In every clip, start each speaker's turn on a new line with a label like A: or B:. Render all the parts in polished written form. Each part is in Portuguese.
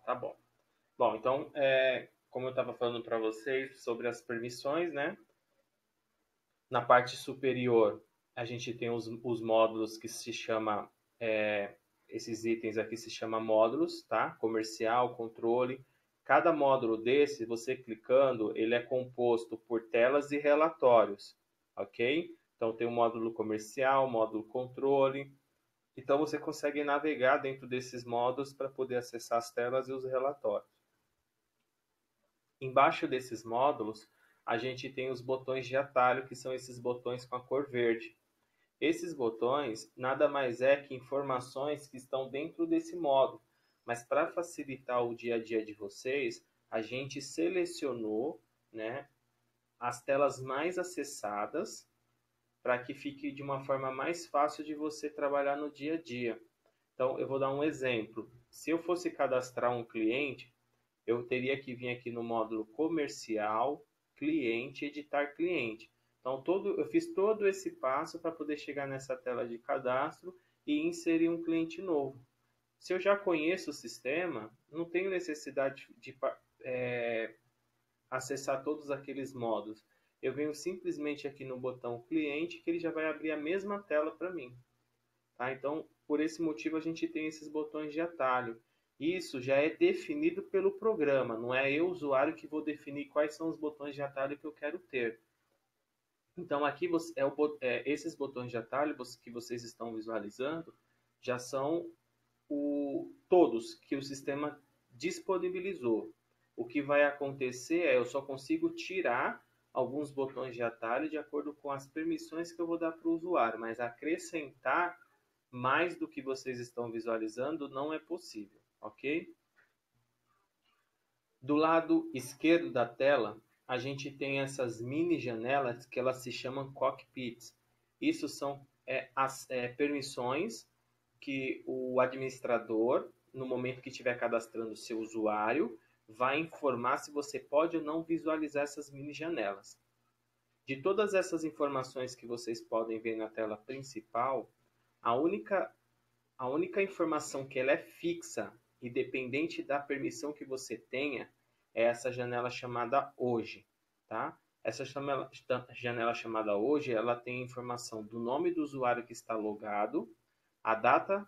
A: tá bom. Bom, então, como eu estava falando para vocês sobre as permissões, né? Na parte superior, a gente tem os módulos que se chama, esses itens aqui se chama módulos, tá? Comercial, controle. Cada módulo desse, você clicando, ele é composto por telas e relatórios, ok? Então, tem o módulo comercial, módulo controle. Então, você consegue navegar dentro desses módulos para poder acessar as telas e os relatórios. Embaixo desses módulos, a gente tem os botões de atalho, que são esses botões com a cor verde. Esses botões nada mais é que informações que estão dentro desse módulo. Mas para facilitar o dia a dia de vocês, a gente selecionou, né, as telas mais acessadas para que fique de uma forma mais fácil de você trabalhar no dia a dia. Então, eu vou dar um exemplo. Se eu fosse cadastrar um cliente, eu teria que vir aqui no módulo comercial, cliente, editar cliente. Então, eu fiz todo esse passo para poder chegar nessa tela de cadastro e inserir um cliente novo. Se eu já conheço o sistema, não tenho necessidade de acessar todos aqueles módulos. Eu venho simplesmente aqui no botão cliente, que ele já vai abrir a mesma tela para mim. Tá? Então, por esse motivo, a gente tem esses botões de atalho. Isso já é definido pelo programa, não é eu, usuário, que vou definir quais são os botões de atalho que eu quero ter. Então, aqui esses botões de atalho que vocês estão visualizando já são todos que o sistema disponibilizou. O que vai acontecer é eu só consigo tirar alguns botões de atalho de acordo com as permissões que eu vou dar para o usuário, mas acrescentar mais do que vocês estão visualizando não é possível, ok? Do lado esquerdo da tela, a gente tem essas mini janelas que elas se chamam cockpits. Isso são as permissões que o administrador, no momento que estiver cadastrando o seu usuário, vai informar se você pode ou não visualizar essas mini janelas. De todas essas informações que vocês podem ver na tela principal, a única informação que ela é fixa e dependente da permissão que você tenha é essa janela chamada hoje, tá? Essa janela chamada hoje, ela tem informação do nome do usuário que está logado, a data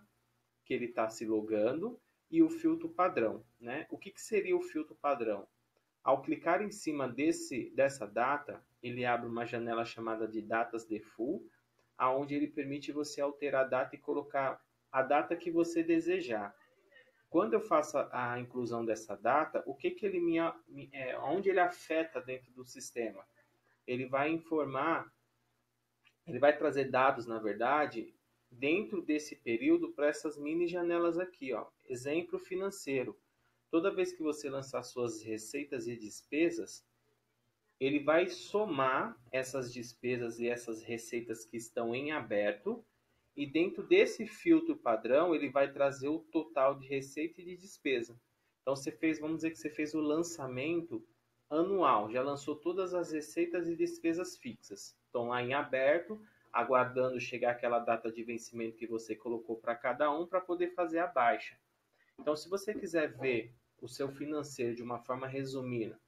A: que ele está se logando e o filtro padrão, né? O que seria o filtro padrão? Ao clicar em cima dessa data, ele abre uma janela chamada de datas default, aonde ele permite você alterar a data e colocar a data que você desejar. Quando eu faço a inclusão dessa data, o que ele onde ele afeta dentro do sistema? Ele vai informar, ele vai trazer dados, na verdade, dentro desse período para essas mini janelas aqui, ó. Exemplo financeiro. Toda vez que você lançar suas receitas e despesas, ele vai somar essas despesas e essas receitas que estão em aberto e dentro desse filtro padrão ele vai trazer o total de receita e de despesa. Então vamos dizer que você fez o lançamento anual, já lançou todas as receitas e despesas fixas. Estão lá em aberto, aguardando chegar aquela data de vencimento que você colocou para cada um para poder fazer a baixa. Então, se você quiser ver o seu financeiro de uma forma resumida,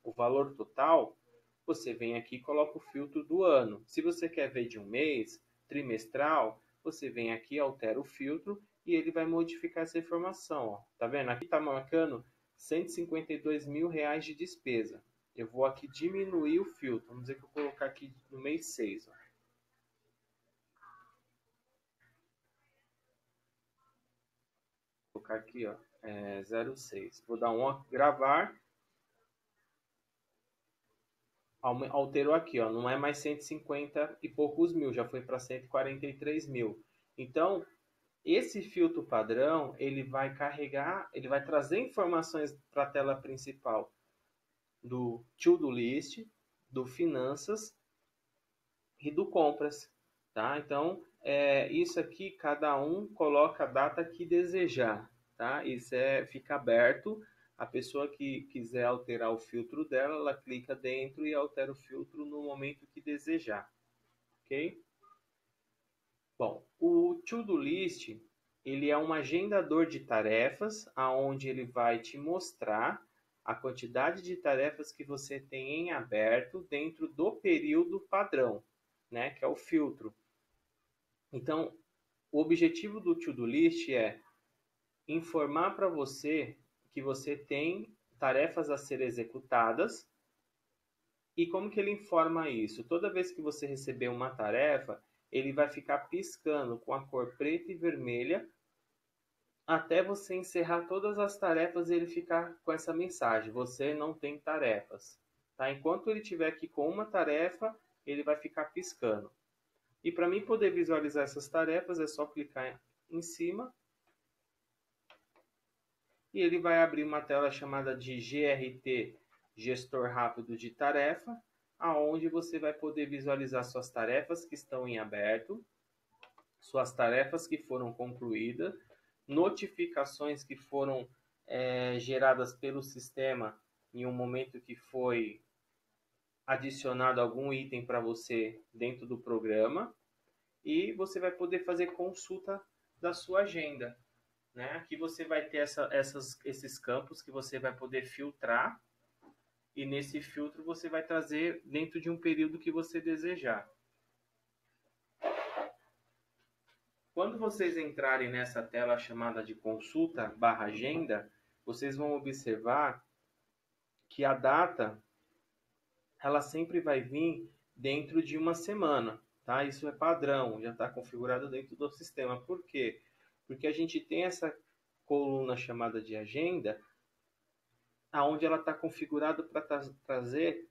A: o valor total, você vem aqui e coloca o filtro do ano. Se você quer ver de um mês, trimestral, você vem aqui, altera o filtro e ele vai modificar essa informação. Ó. Tá vendo? Aqui está marcando R$ 152 mil de despesa. Eu vou aqui diminuir o filtro. Vamos dizer que eu vou colocar aqui no mês 6. Ó. Vou colocar aqui, ó, 06. Vou dar um gravar. Alterou aqui, ó, não é mais 150 e poucos mil, já foi para 143 mil. Então, esse filtro padrão, ele vai carregar, ele vai trazer informações para a tela principal do to-do list, do finanças e do compras, tá? Então, isso aqui, cada um coloca a data que desejar, tá? Isso fica aberto. A pessoa que quiser alterar o filtro dela, ela clica dentro e altera o filtro no momento que desejar, ok? Bom, o to-do list, ele é um agendador de tarefas, aonde ele vai te mostrar a quantidade de tarefas que você tem em aberto dentro do período padrão, né, que é o filtro. Então, o objetivo do To-Do List é informar para você que você tem tarefas a ser executadas. E como que ele informa isso? Toda vez que você receber uma tarefa, ele vai ficar piscando com a cor preta e vermelha até você encerrar todas as tarefas e ele ficar com essa mensagem: você não tem tarefas. Tá? Enquanto ele estiver aqui com uma tarefa, ele vai ficar piscando. E para mim poder visualizar essas tarefas, é só clicar em cima e ele vai abrir uma tela chamada de GRT, Gestor Rápido de Tarefa, aonde você vai poder visualizar suas tarefas que estão em aberto, suas tarefas que foram concluídas, notificações que foram geradas pelo sistema em um momento que foi adicionado algum item para você dentro do programa, e você vai poder fazer consulta da sua agenda. Né? Aqui você vai ter esses campos que você vai poder filtrar, e nesse filtro você vai trazer dentro de um período que você desejar. Quando vocês entrarem nessa tela chamada de consulta/agenda, vocês vão observar que a data ela sempre vai vir dentro de uma semana. Tá? Isso é padrão, já está configurado dentro do sistema. Por quê? Porque a gente tem essa coluna chamada de agenda, aonde ela está configurada para trazer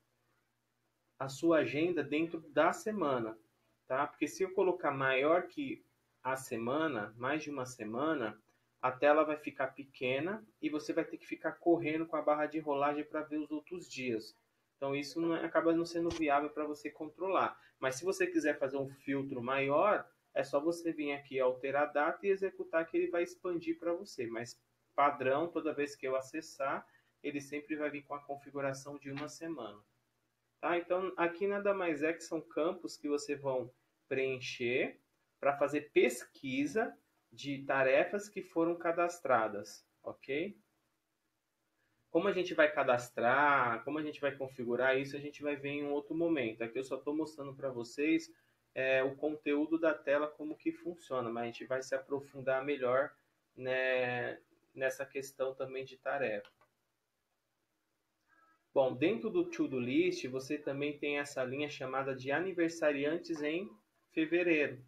A: a sua agenda dentro da semana, tá? Porque se eu colocar maior que a semana, mais de uma semana, a tela vai ficar pequena e você vai ter que ficar correndo com a barra de rolagem para ver os outros dias. Então isso acaba não sendo viável para você controlar. Mas se você quiser fazer um filtro maior, é só você vir aqui alterar a data e executar, que ele vai expandir para você. Mas padrão, toda vez que eu acessar, ele sempre vai vir com a configuração de uma semana. Tá? Então, aqui nada mais é que são campos que você vão preencher para fazer pesquisa de tarefas que foram cadastradas, ok? Como a gente vai cadastrar, como a gente vai configurar isso, a gente vai ver em um outro momento. Aqui eu só estou mostrando para vocês o conteúdo da tela, como que funciona, mas a gente vai se aprofundar melhor, né, nessa questão também de tarefa. Bom, dentro do To-Do List, você também tem essa linha chamada de aniversariantes em fevereiro.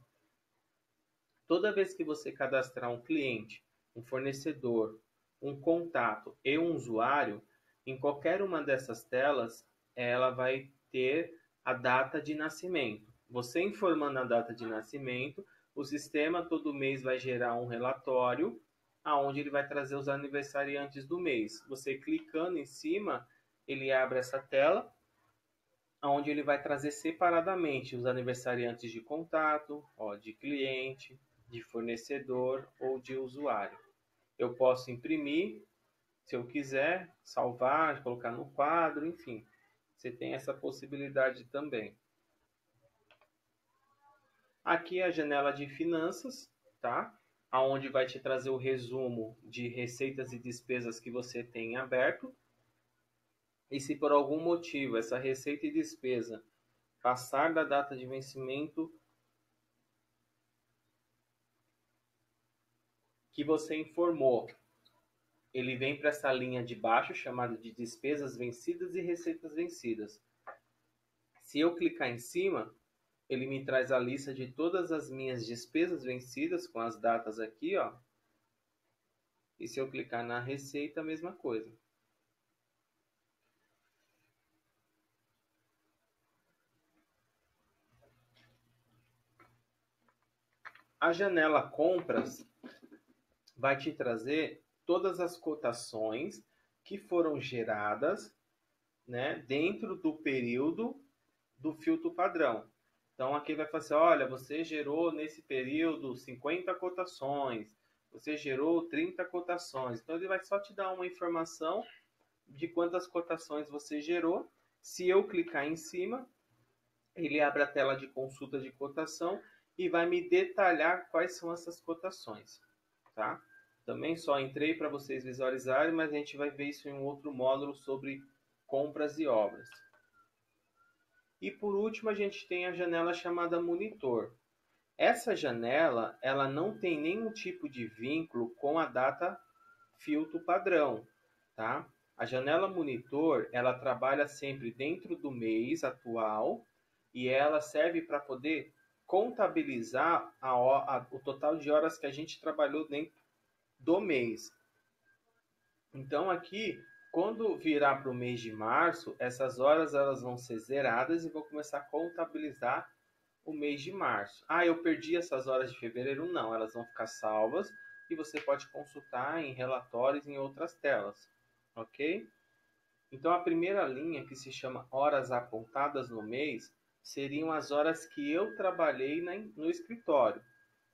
A: Toda vez que você cadastrar um cliente, um fornecedor, um contato e um usuário, em qualquer uma dessas telas, ela vai ter a data de nascimento. Você informando a data de nascimento, o sistema todo mês vai gerar um relatório, aonde ele vai trazer os aniversariantes do mês. Você clicando em cima, ele abre essa tela, onde ele vai trazer separadamente os aniversariantes de contato, de cliente, de fornecedor ou de usuário. Eu posso imprimir, se eu quiser, salvar, colocar no quadro, enfim. Você tem essa possibilidade também. Aqui é a janela de finanças, tá? Onde vai te trazer o resumo de receitas e despesas que você tem aberto. E se por algum motivo essa receita e despesa passar da data de vencimento que você informou, ele vem para essa linha de baixo chamada de despesas vencidas e receitas vencidas. Se eu clicar em cima, ele me traz a lista de todas as minhas despesas vencidas com as datas aqui, ó. E se eu clicar na receita, a mesma coisa. A janela compras vai te trazer todas as cotações que foram geradas, né, dentro do período do filtro padrão. Então aqui vai falar assim, olha, você gerou nesse período 50 cotações, você gerou 30 cotações. Então ele vai só te dar uma informação de quantas cotações você gerou. Se eu clicar em cima, ele abre a tela de consulta de cotação e vai me detalhar quais são essas cotações. tá? Também só entrei para vocês visualizarem, mas a gente vai ver isso em um outro módulo sobre compras e obras. E por último, a gente tem a janela chamada monitor. Essa janela, ela não tem nenhum tipo de vínculo com a data filtro padrão, tá? A janela monitor, ela trabalha sempre dentro do mês atual e ela serve para poder contabilizar o total de horas que a gente trabalhou dentro do mês. Então aqui, quando virar para o mês de março, essas horas elas vão ser zeradas e vou começar a contabilizar o mês de março. Ah, eu perdi essas horas de fevereiro? Não, elas vão ficar salvas e você pode consultar em relatórios em outras telas, ok? Então a primeira linha, que se chama horas apontadas no mês, seriam as horas que eu trabalhei no escritório.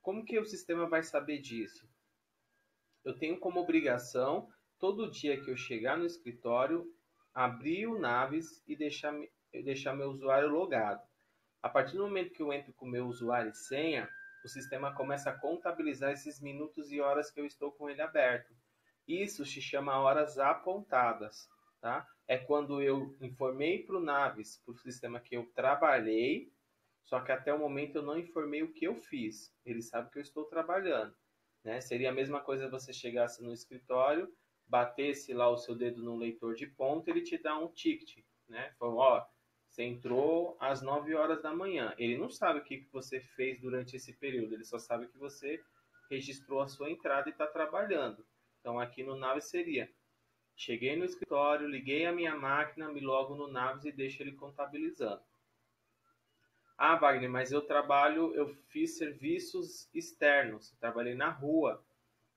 A: Como que o sistema vai saber disso? Eu tenho como obrigação, todo dia que eu chegar no escritório, abrir o Naves e deixar meu usuário logado. A partir do momento que eu entro com o meu usuário e senha, o sistema começa a contabilizar esses minutos e horas que eu estou com ele aberto. Isso se chama horas apontadas, tá? É quando eu informei para o Naves, para o sistema que eu trabalhei, só que até o momento eu não informei o que eu fiz. Ele sabe que eu estou trabalhando, né? Seria a mesma coisa você chegasse no escritório, batesse lá o seu dedo no leitor de ponto, ele te dá um ticket, né? Falou, ó, você entrou às 9 horas da manhã. Ele não sabe o que você fez durante esse período, ele só sabe que você registrou a sua entrada e está trabalhando. Então aqui no Naves seria, cheguei no escritório, liguei a minha máquina, me logo no Naves e deixo ele contabilizando. Ah, Wagner, mas eu fiz serviços externos, trabalhei na rua.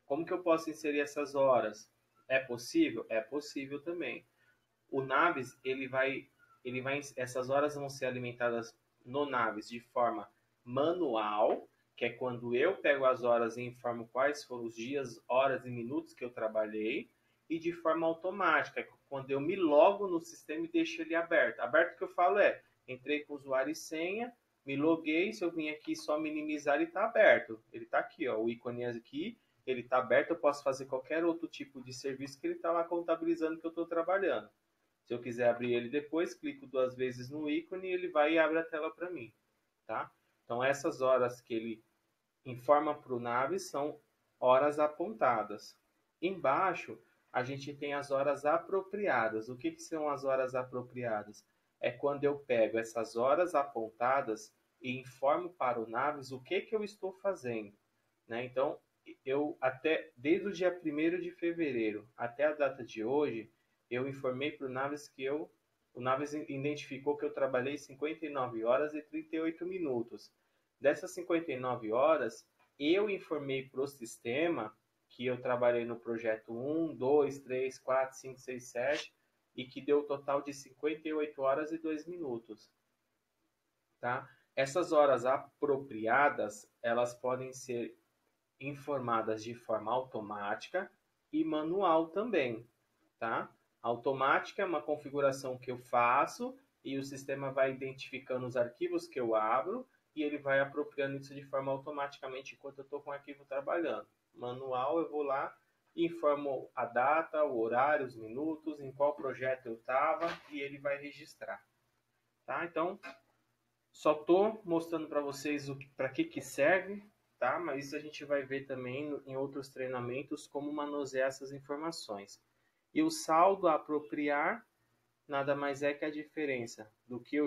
A: Como que eu posso inserir essas horas? É possível? É possível também. O Naves, essas horas vão ser alimentadas no Naves de forma manual, que é quando eu pego as horas e informo quais foram os dias, horas e minutos que eu trabalhei, e de forma automática, quando eu me logo no sistema e deixo ele aberto. Aberto que eu falo é, entrei com usuário e senha, me loguei, se eu vim aqui só minimizar, ele está aberto. Ele está aqui, ó, o ícone aqui, ele está aberto, eu posso fazer qualquer outro tipo de serviço que ele está lá contabilizando que eu estou trabalhando. Se eu quiser abrir ele depois, clico 2 vezes no ícone e ele vai e abre a tela para mim, tá? Então essas horas que ele informa para o Naves são horas apontadas. Embaixo a gente tem as horas apropriadas. O que são as horas apropriadas? É quando eu pego essas horas apontadas e informo para o Naves o que eu estou fazendo, né? Então eu até desde o dia 1º de fevereiro até a data de hoje, eu informei para o Naves o Naves identificou que eu trabalhei 59 horas e 38 minutos. Dessas 59 horas, eu informei para o sistema que eu trabalhei no projeto 1, 2, 3, 4, 5, 6, 7 e que deu o total de 58 horas e 2 minutos. Tá? Essas horas apropriadas, elas podem ser informadas de forma automática e manual também, tá? Automática é uma configuração que eu faço e o sistema vai identificando os arquivos que eu abro e ele vai apropriando isso de forma automaticamente enquanto eu estou com o arquivo trabalhando. Manual, eu vou lá e informo a data, o horário, os minutos, em qual projeto eu estava e ele vai registrar, tá? Então, só estou mostrando para vocês para que serve, tá? Mas isso a gente vai ver também em outros treinamentos como manusear essas informações. E o saldo a apropriar nada mais é que a diferença do que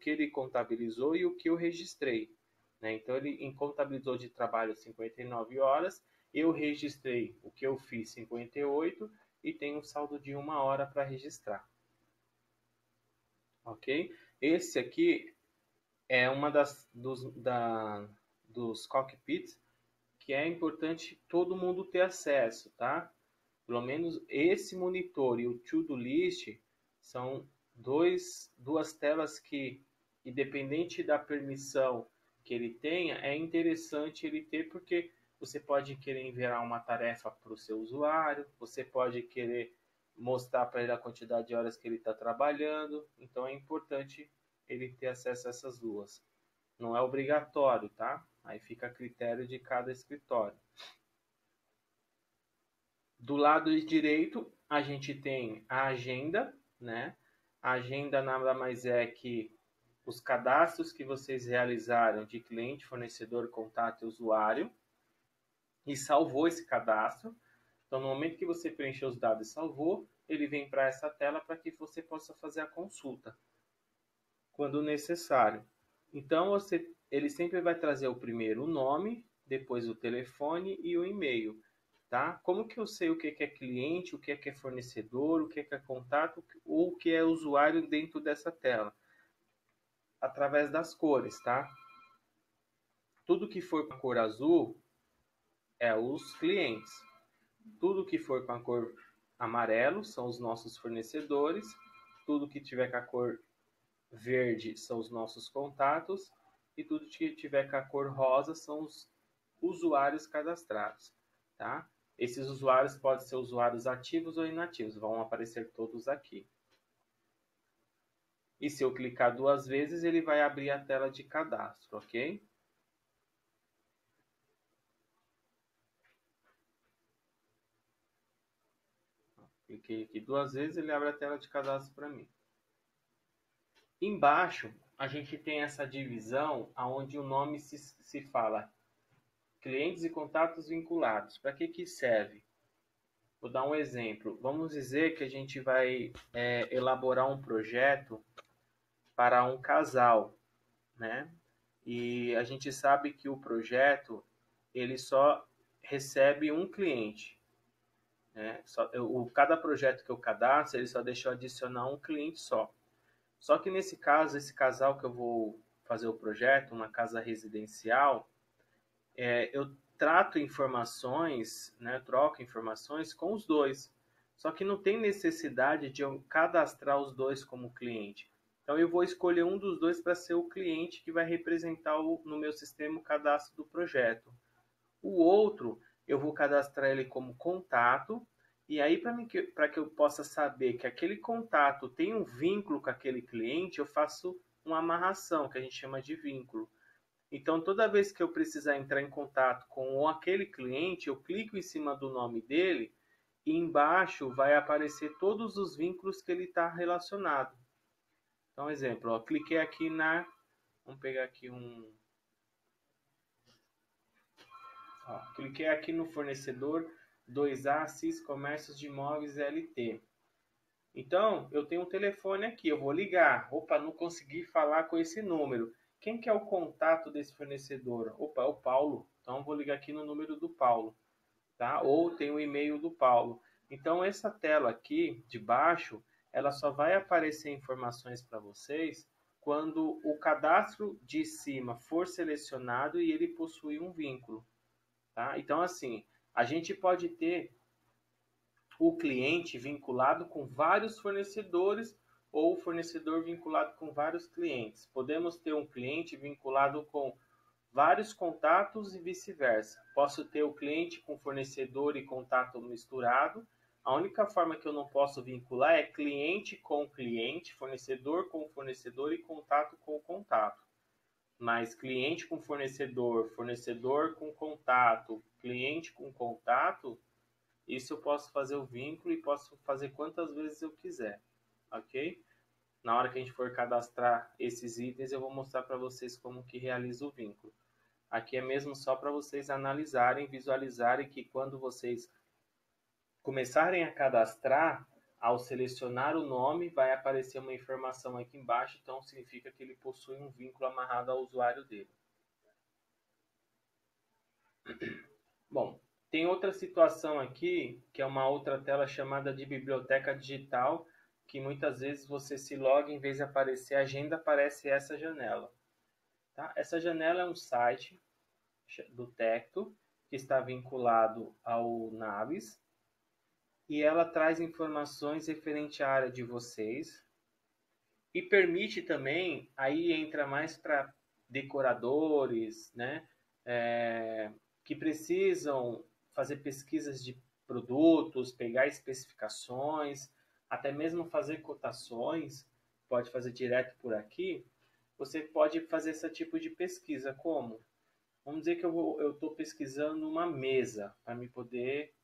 A: ele contabilizou e o que eu registrei, né? Então ele contabilizou de trabalho 59 horas, eu registrei o que eu fiz 58 e tenho um saldo de 1 hora para registrar. OK? Esse aqui é uma dos cockpits que é importante todo mundo ter acesso, tá? Pelo menos esse monitor e o to-do list são duas telas que, independente da permissão que ele tenha, é interessante ele ter porque você pode querer enviar uma tarefa para o seu usuário, você pode querer mostrar para ele a quantidade de horas que ele está trabalhando, então é importante ele ter acesso a essas duas. Não é obrigatório, tá? Aí fica a critério de cada escritório. Do lado direito, a gente tem a agenda, né? A agenda nada mais é que os cadastros que vocês realizaram de cliente, fornecedor, contato e usuário e salvou esse cadastro. Então, no momento que você preencheu os dados e salvou, ele vem para essa tela para que você possa fazer a consulta quando necessário. Então, ele sempre vai trazer o primeiro o nome, depois o telefone e o e-mail. Tá? Como que eu sei o que é cliente, o que é fornecedor, o que é contato ou o que é usuário dentro dessa tela? Através das cores, tá? Tudo que for com a cor azul é os clientes. Tudo que for com a cor amarelo são os nossos fornecedores. Tudo que tiver com a cor verde são os nossos contatos. E tudo que tiver com a cor rosa são os usuários cadastrados, tá? Esses usuários podem ser usuários ativos ou inativos, vão aparecer todos aqui. E se eu clicar 2 vezes, ele vai abrir a tela de cadastro, ok? Cliquei aqui 2 vezes, ele abre a tela de cadastro para mim. Embaixo, a gente tem essa divisão onde o nome se fala clientes e contatos vinculados. Para que serve? Vou dar um exemplo. Vamos dizer que a gente vai elaborar um projeto para um casal, né? E a gente sabe que o projeto ele só recebe um cliente, né? Cada projeto que eu cadastro ele só deixa eu adicionar um cliente só. Só que nesse caso, esse casal que eu vou fazer o projeto, uma casa residencial, eu trato informações, né? Troco informações com os dois. Só que não tem necessidade de eu cadastrar os dois como cliente. Então eu vou escolher um dos dois para ser o cliente que vai representar no meu sistema o cadastro do projeto. O outro eu vou cadastrar ele como contato e aí para que eu possa saber que aquele contato tem um vínculo com aquele cliente, eu faço uma amarração que a gente chama de vínculo. Então toda vez que eu precisar entrar em contato com aquele cliente, eu clico em cima do nome dele e embaixo vai aparecer todos os vínculos que ele está relacionado. Então, exemplo, ó, cliquei aqui vamos pegar aqui cliquei aqui no fornecedor 2A CIS Comércios de Imóveis LT. Então, eu tenho um telefone aqui, eu vou ligar. Opa, não consegui falar com esse número. Quem que é o contato desse fornecedor? Opa, é o Paulo. Então, eu vou ligar aqui no número do Paulo, tá? Ou tem o e-mail do Paulo. Então, essa tela aqui de baixo, ela só vai aparecer informações para vocês quando o cadastro de cima for selecionado e ele possuir um vínculo, tá? Então, assim, a gente pode ter o cliente vinculado com vários fornecedores ou o fornecedor vinculado com vários clientes. Podemos ter um cliente vinculado com vários contatos e vice-versa. Posso ter o cliente com fornecedor e contato misturado. A única forma que eu não posso vincular é cliente com cliente, fornecedor com fornecedor e contato com contato. Mas cliente com fornecedor, fornecedor com contato, cliente com contato, isso eu posso fazer o vínculo e posso fazer quantas vezes eu quiser, ok? Na hora que a gente for cadastrar esses itens, eu vou mostrar para vocês como que realiza o vínculo. Aqui é mesmo só para vocês analisarem, visualizarem que quando vocês começarem a cadastrar, ao selecionar o nome, vai aparecer uma informação aqui embaixo, então significa que ele possui um vínculo amarrado ao usuário dele. Bom, tem outra situação aqui, que é uma outra tela chamada de biblioteca digital, que muitas vezes você se loga, em vez de aparecer a agenda, aparece essa janela. Tá? Essa janela é um site do Tecto, que está vinculado ao Naves, e ela traz informações referente à área de vocês, e permite também, aí entra mais para decoradores, né, que precisam fazer pesquisas de produtos, pegar especificações, até mesmo fazer cotações, pode fazer direto por aqui, você pode fazer esse tipo de pesquisa. Como? Vamos dizer que eu estou pesquisando uma mesa para me poder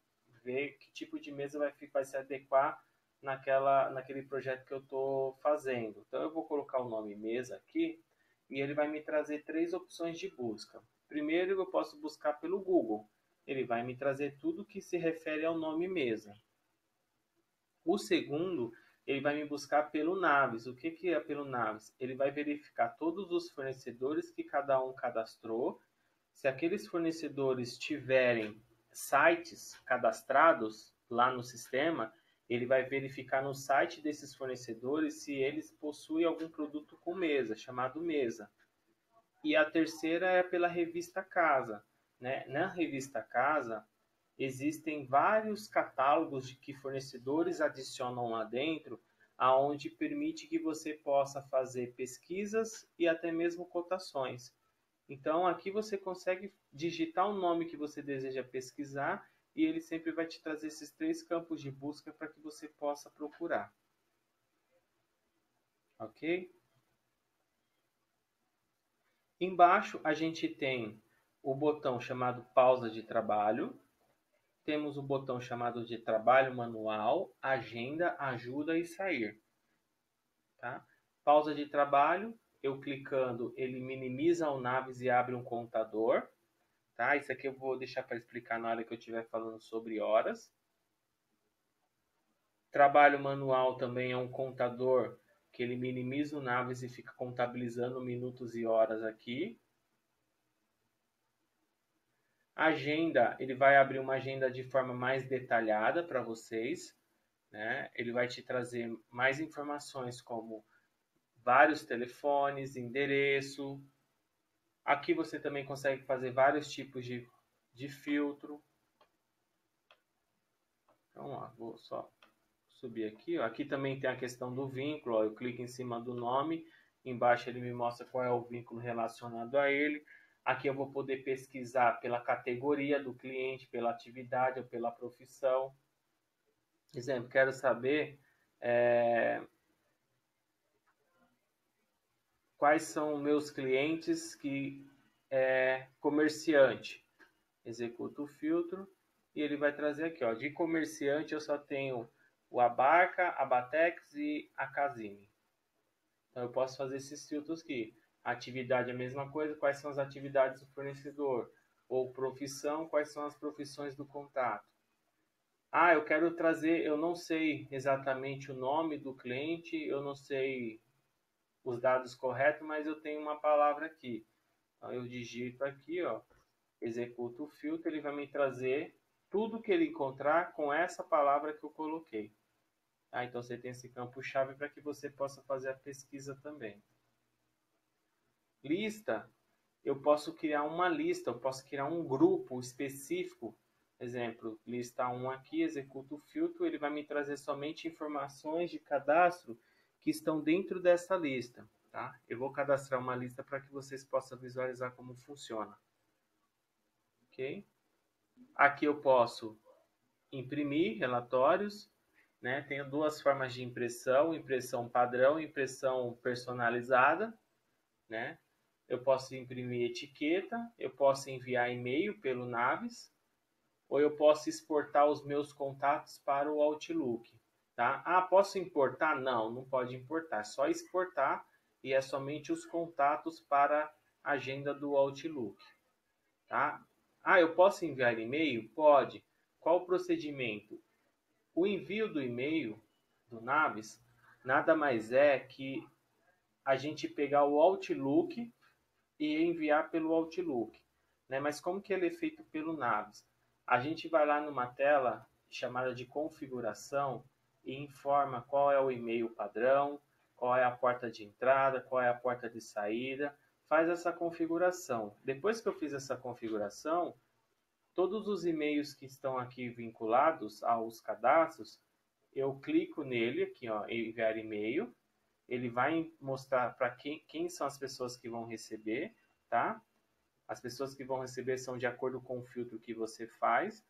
A: ver que tipo de mesa vai se adequar naquele projeto que eu estou fazendo. Então, eu vou colocar o nome mesa aqui e ele vai me trazer 3 opções de busca. Primeiro, eu posso buscar pelo Google. Ele vai me trazer tudo que se refere ao nome mesa. O segundo, ele vai me buscar pelo Naves. O que é pelo Naves? Ele vai verificar todos os fornecedores que cada um cadastrou. Se aqueles fornecedores tiverem sites cadastrados lá no sistema, ele vai verificar no site desses fornecedores se eles possuem algum produto com mesa, chamado mesa. E a terceira é pela revista Casa, né? Na revista Casa, existem vários catálogos que fornecedores adicionam lá dentro, aonde permite que você possa fazer pesquisas e até mesmo cotações. Então, aqui você consegue digitar o nome que você deseja pesquisar e ele sempre vai te trazer esses 3 campos de busca para que você possa procurar. Ok? Embaixo a gente tem o botão chamado pausa de trabalho. Temos o botão chamado de trabalho manual, agenda, ajuda e sair. Tá? Pausa de trabalho, eu clicando, ele minimiza o Naves e abre um contador. Tá? Isso aqui eu vou deixar para explicar na hora que eu estiver falando sobre horas. Trabalho manual também é um contador que ele minimiza o Naves e fica contabilizando minutos e horas aqui. Agenda, ele vai abrir uma agenda de forma mais detalhada para vocês, né? Ele vai te trazer mais informações como vários telefones, endereço. Aqui você também consegue fazer vários tipos de filtro. Então, ó, vou só subir aqui. Ó. Aqui também tem a questão do vínculo. Ó. Eu clico em cima do nome, embaixo ele me mostra qual é o vínculo relacionado a ele. Aqui eu vou poder pesquisar pela categoria do cliente, pela atividade ou pela profissão. Exemplo, quero saber quais são meus clientes que é comerciante. Executo o filtro e ele vai trazer aqui, ó, de comerciante eu só tenho o Abarca, a Batex e a Casime. Então eu posso fazer esses filtros aqui. Atividade é a mesma coisa, quais são as atividades do fornecedor? Ou profissão, quais são as profissões do contato? Ah, eu quero trazer, eu não sei exatamente o nome do cliente, eu não sei os dados corretos, mas eu tenho uma palavra aqui. Então eu digito aqui, ó, executo o filtro, ele vai me trazer tudo que ele encontrar com essa palavra que eu coloquei. Tá? Então você tem esse campo-chave para que você possa fazer a pesquisa também. Lista, eu posso criar uma lista, eu posso criar um grupo específico. Exemplo, lista 1 aqui, executo o filtro, ele vai me trazer somente informações de cadastro que estão dentro dessa lista. Tá? Eu vou cadastrar uma lista para que vocês possam visualizar como funciona. Ok? Aqui eu posso imprimir relatórios, né? Tenho 2 formas de impressão, impressão padrão e impressão personalizada, né? Eu posso imprimir etiqueta, eu posso enviar e-mail pelo Naves, ou eu posso exportar os meus contatos para o Outlook. Tá? Ah, posso importar? Não, não pode importar, é só exportar e é somente os contatos para a agenda do Outlook. Tá? Ah, eu posso enviar e-mail? Pode. Qual o procedimento? O envio do e-mail do Naves nada mais é que a gente pegar o Outlook e enviar pelo Outlook. Né? Mas como que ele é feito pelo Naves? A gente vai lá numa tela chamada de configuração e informa qual é o e-mail padrão, qual é a porta de entrada, qual é a porta de saída. Faz essa configuração. Depois que eu fiz essa configuração, todos os e-mails que estão aqui vinculados aos cadastros, eu clico nele aqui, ó, enviar e-mail. Ele vai mostrar para quem são as pessoas que vão receber, tá? As pessoas que vão receber são de acordo com o filtro que você faz.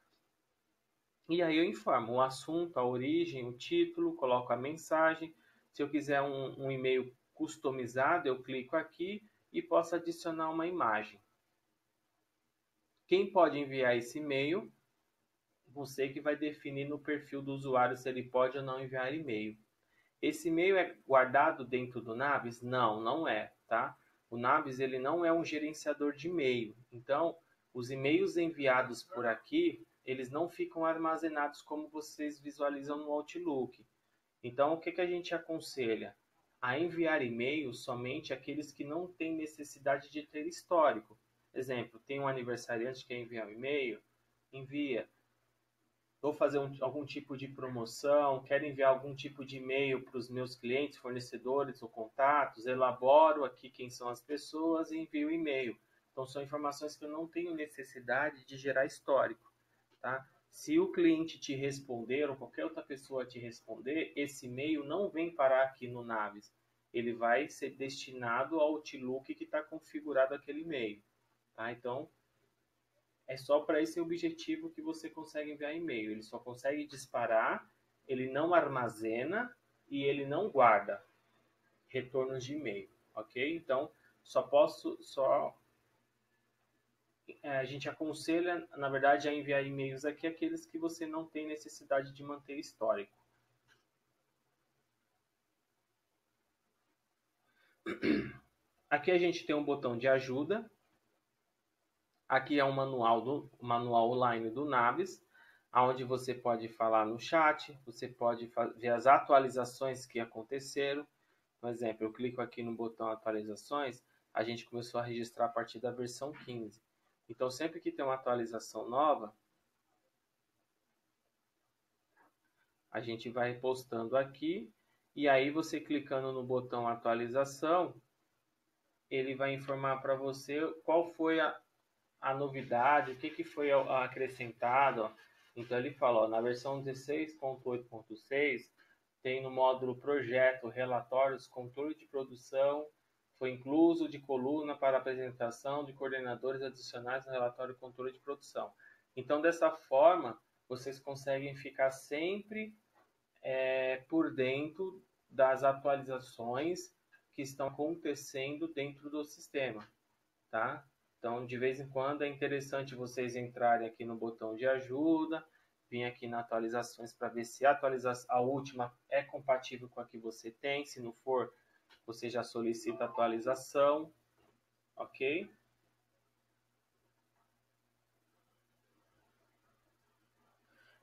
A: E aí eu informo o assunto, a origem, o título, coloco a mensagem. Se eu quiser um e-mail customizado, eu clico aqui e posso adicionar uma imagem. Quem pode enviar esse e-mail você que vai definir no perfil do usuário se ele pode ou não enviar e-mail. Esse e-mail é guardado dentro do Naves? Não, não é, tá? O Naves ele não é um gerenciador de e-mail. Então, os e-mails enviados por aqui, eles não ficam armazenados como vocês visualizam no Outlook. Então, o que a gente aconselha? A enviar e-mails somente aqueles que não têm necessidade de ter histórico. Exemplo, tem um aniversariante que quer enviar um e-mail? Envia. Vou fazer algum tipo de promoção, quero enviar algum tipo de e-mail para os meus clientes, fornecedores ou contatos, elaboro aqui quem são as pessoas e envio o e-mail. Então, são informações que eu não tenho necessidade de gerar histórico, tá? Se o cliente te responder ou qualquer outra pessoa te responder, esse e-mail não vem parar aqui no Naves. Ele vai ser destinado ao Outlook que está configurado aquele e-mail, tá? Então, é só para esse objetivo que você consegue enviar e-mail. Ele só consegue disparar, ele não armazena e ele não guarda retornos de e-mail, ok? Então, a gente aconselha, na verdade, a enviar e-mails aqui aqueles que você não tem necessidade de manter histórico. Aqui a gente tem um botão de ajuda. Aqui é um manual online do Naves, onde você pode falar no chat, você pode ver as atualizações que aconteceram. Por exemplo, eu clico aqui no botão atualizações, a gente começou a registrar a partir da versão 15. Então, sempre que tem uma atualização nova, a gente vai postando aqui, e aí você clicando no botão atualização, ele vai informar para você qual foi a novidade, o que foi acrescentado. Ó. Então ele fala, ó, na versão 16.8.6 tem no módulo projeto, relatórios, controle de produção, foi incluso de coluna para apresentação de coordenadores adicionais no relatório controle de produção. Então dessa forma vocês conseguem ficar sempre por dentro das atualizações que estão acontecendo dentro do sistema, tá? Então, de vez em quando é interessante vocês entrarem aqui no botão de ajuda, vir aqui na atualizações para ver se a última é compatível com a que você tem. Se não for, você já solicita a atualização, ok?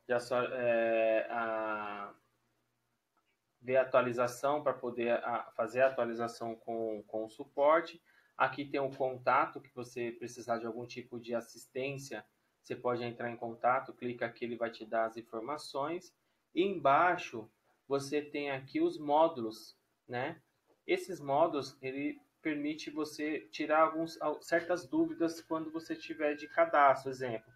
A: Já só ver a atualização para poder fazer a atualização com o suporte. Aqui tem um contato, que você precisar de algum tipo de assistência, você pode entrar em contato, clica aqui, ele vai te dar as informações. E embaixo você tem aqui os módulos, né? Esses módulos, ele permite você tirar certas dúvidas quando você tiver de cadastro, exemplo.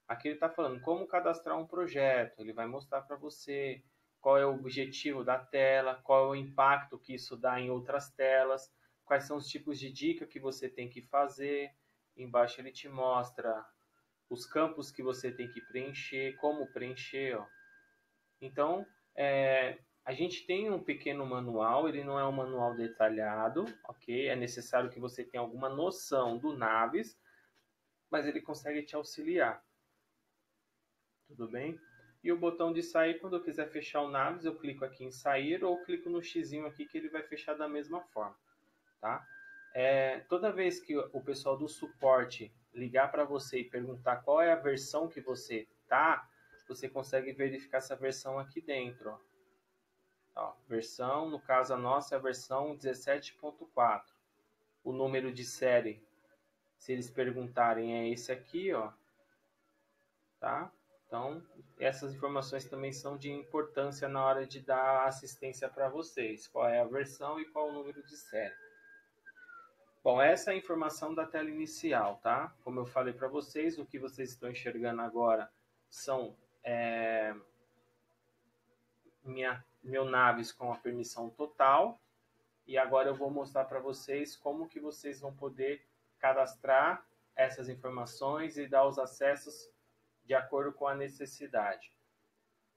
A: Aqui ele está falando como cadastrar um projeto, ele vai mostrar para você qual é o objetivo da tela, qual é o impacto que isso dá em outras telas, quais são os tipos de dica que você tem que fazer. Embaixo ele te mostra os campos que você tem que preencher, como preencher. Ó. Então, a gente tem um pequeno manual, ele não é um manual detalhado, ok? É necessário que você tenha alguma noção do Naves, mas ele consegue te auxiliar. Tudo bem? E o botão de sair, quando eu quiser fechar o Naves, eu clico aqui em sair ou clico no xizinho aqui que ele vai fechar da mesma forma, tá? Toda vez que o pessoal do suporte ligar para você e perguntar qual é a versão que você tá, você consegue verificar essa versão aqui dentro, ó. Ó, versão, no caso a nossa é a versão 17.4. O número de série, se eles perguntarem, é esse aqui, ó, tá? Então, essas informações também são de importância na hora de dar assistência para vocês. Qual é a versão e qual o número de série. Bom, essa é a informação da tela inicial, tá? Como eu falei para vocês, o que vocês estão enxergando agora são meu Naves com a permissão total. E agora eu vou mostrar para vocês como que vocês vão poder cadastrar essas informações e dar os acessos de acordo com a necessidade.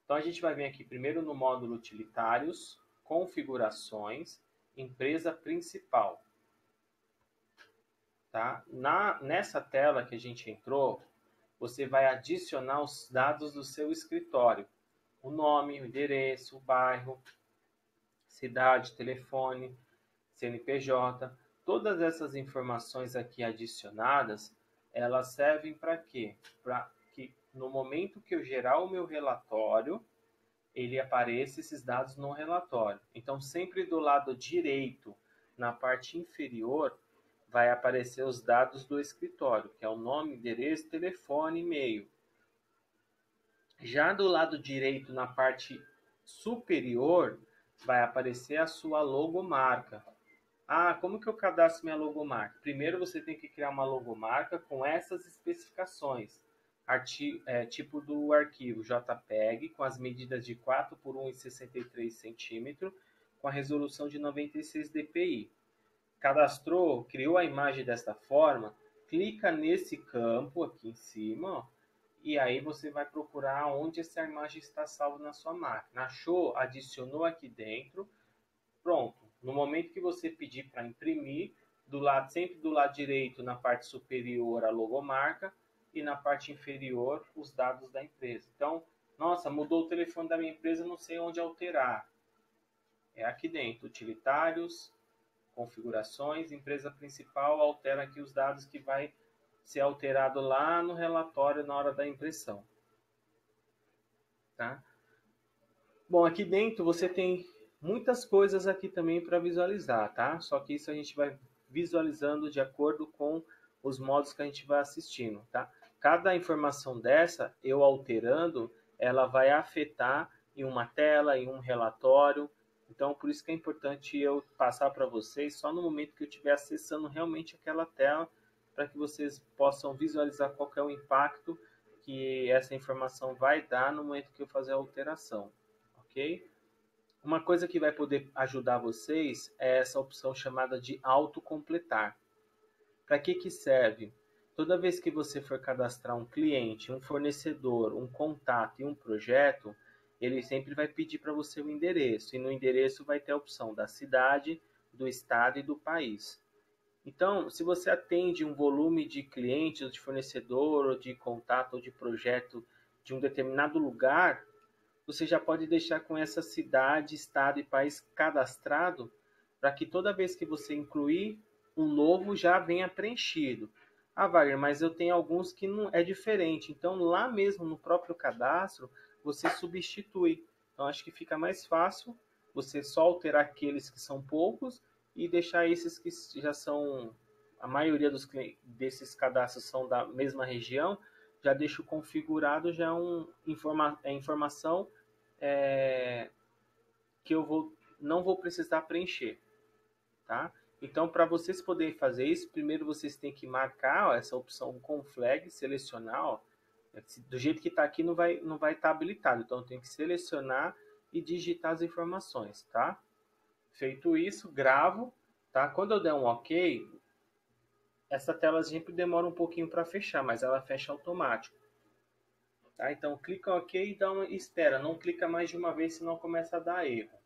A: Então, a gente vai vir aqui primeiro no módulo utilitários, configurações, empresa principal. Tá? Nessa tela que a gente entrou, você vai adicionar os dados do seu escritório. O nome, o endereço, o bairro, cidade, telefone, CNPJ. Todas essas informações aqui adicionadas, elas servem para quê? Para que no momento que eu gerar o meu relatório, ele apareça esses dados no relatório. Então, sempre do lado direito, na parte inferior, vai aparecer os dados do escritório, que é o nome, endereço, telefone, e-mail. Já do lado direito, na parte superior, vai aparecer a sua logomarca. Ah, como que eu cadastro minha logomarca? Primeiro você tem que criar uma logomarca com essas especificações. Tipo do arquivo JPEG, com as medidas de 4 por 1,63 centímetro, com a resolução de 96 dpi. Cadastrou, criou a imagem desta forma, clica nesse campo aqui em cima, ó, e aí você vai procurar onde essa imagem está salva na sua máquina. Achou? Adicionou aqui dentro. Pronto. No momento que você pedir para imprimir, sempre do lado direito, na parte superior, a logomarca e na parte inferior, os dados da empresa. Então, nossa, mudou o telefone da minha empresa, não sei onde alterar. É aqui dentro, utilitários, configurações, empresa principal, altera aqui os dados que vai ser alterado lá no relatório na hora da impressão. Tá? Bom, aqui dentro você tem muitas coisas aqui também para visualizar, tá? Só que isso a gente vai visualizando de acordo com os modos que a gente vai assistindo, tá? Cada informação dessa, eu alterando, ela vai afetar em uma tela, em um relatório. Então, por isso que é importante eu passar para vocês só no momento que eu estiver acessando realmente aquela tela, para que vocês possam visualizar qual é o impacto que essa informação vai dar no momento que eu fazer a alteração. Ok? Uma coisa que vai poder ajudar vocês é essa opção chamada de autocompletar. Para que serve? Toda vez que você for cadastrar um cliente, um fornecedor, um contato e um projeto, ele sempre vai pedir para você o endereço. E no endereço vai ter a opção da cidade, do estado e do país. Então, se você atende um volume de clientes, ou de fornecedor, ou de contato, ou de projeto de um determinado lugar, você já pode deixar com essa cidade, estado e país cadastrado, para que toda vez que você incluir um novo já venha preenchido. Ah, Wagner, mas eu tenho alguns que não é diferente. Então, lá mesmo no próprio cadastro, você substitui. Então, acho que fica mais fácil você só alterar aqueles que são poucos e deixar esses que já são, a maioria desses cadastros são da mesma região, já deixo configurado já informação que eu não vou precisar preencher, tá? Então, para vocês poderem fazer isso, primeiro vocês têm que marcar essa opção com flag, selecionar, ó, do jeito que está aqui não vai estar habilitado, então tem que selecionar e digitar as informações, tá? Feito isso, gravo, tá? Quando eu der um OK, essa tela sempre demora um pouquinho para fechar, mas ela fecha automático. Tá? Então, clica OK e espera. Não clica mais de uma vez, senão começa a dar erro.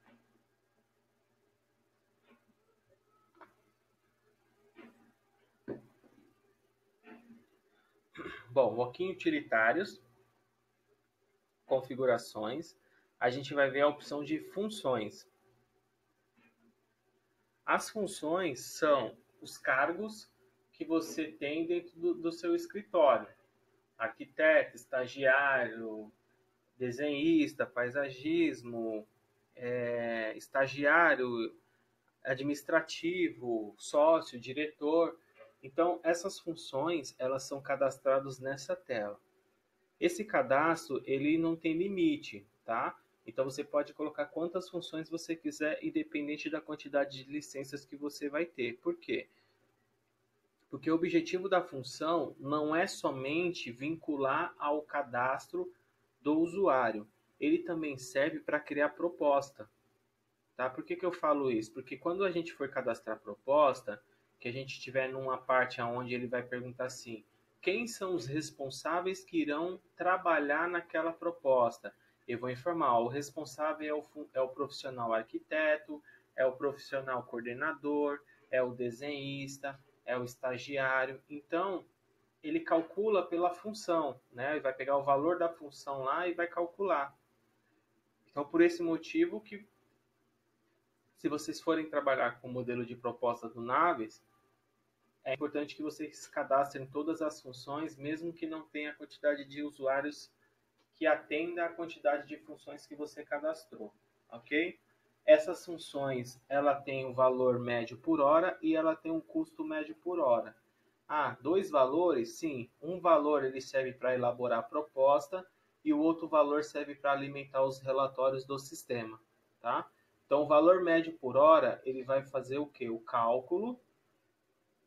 A: Bom, aqui em utilitários, configurações, a gente vai ver a opção de funções. As funções são os cargos que você tem dentro do seu escritório. Arquiteto, estagiário, desenhista, paisagismo, estagiário, administrativo, sócio, diretor. Então, essas funções, elas são cadastradas nessa tela. Esse cadastro, ele não tem limite, tá? Então, você pode colocar quantas funções você quiser, independente da quantidade de licenças que você vai ter. Por quê? Porque o objetivo da função não é somente vincular ao cadastro do usuário. Ele também serve para criar proposta. Tá? Por que eu falo isso? Porque quando a gente for cadastrar proposta, que a gente estiver numa parte onde ele vai perguntar assim, quem são os responsáveis que irão trabalhar naquela proposta? Eu vou informar, o responsável é o profissional arquiteto, é o profissional coordenador, é o desenhista, é o estagiário. Então, ele calcula pela função, né? Ele vai pegar o valor da função lá e vai calcular. Então, por esse motivo que, se vocês forem trabalhar com o modelo de proposta do Naves, é importante que vocês cadastrem todas as funções, mesmo que não tenha a quantidade de usuários que atenda a quantidade de funções que você cadastrou, ok? Essas funções, ela tem o valor médio por hora e ela tem um custo médio por hora. Ah, dois valores? Sim. Um valor ele serve para elaborar a proposta e o outro valor serve para alimentar os relatórios do sistema, tá? Então, o valor médio por hora, ele vai fazer o quê? O cálculo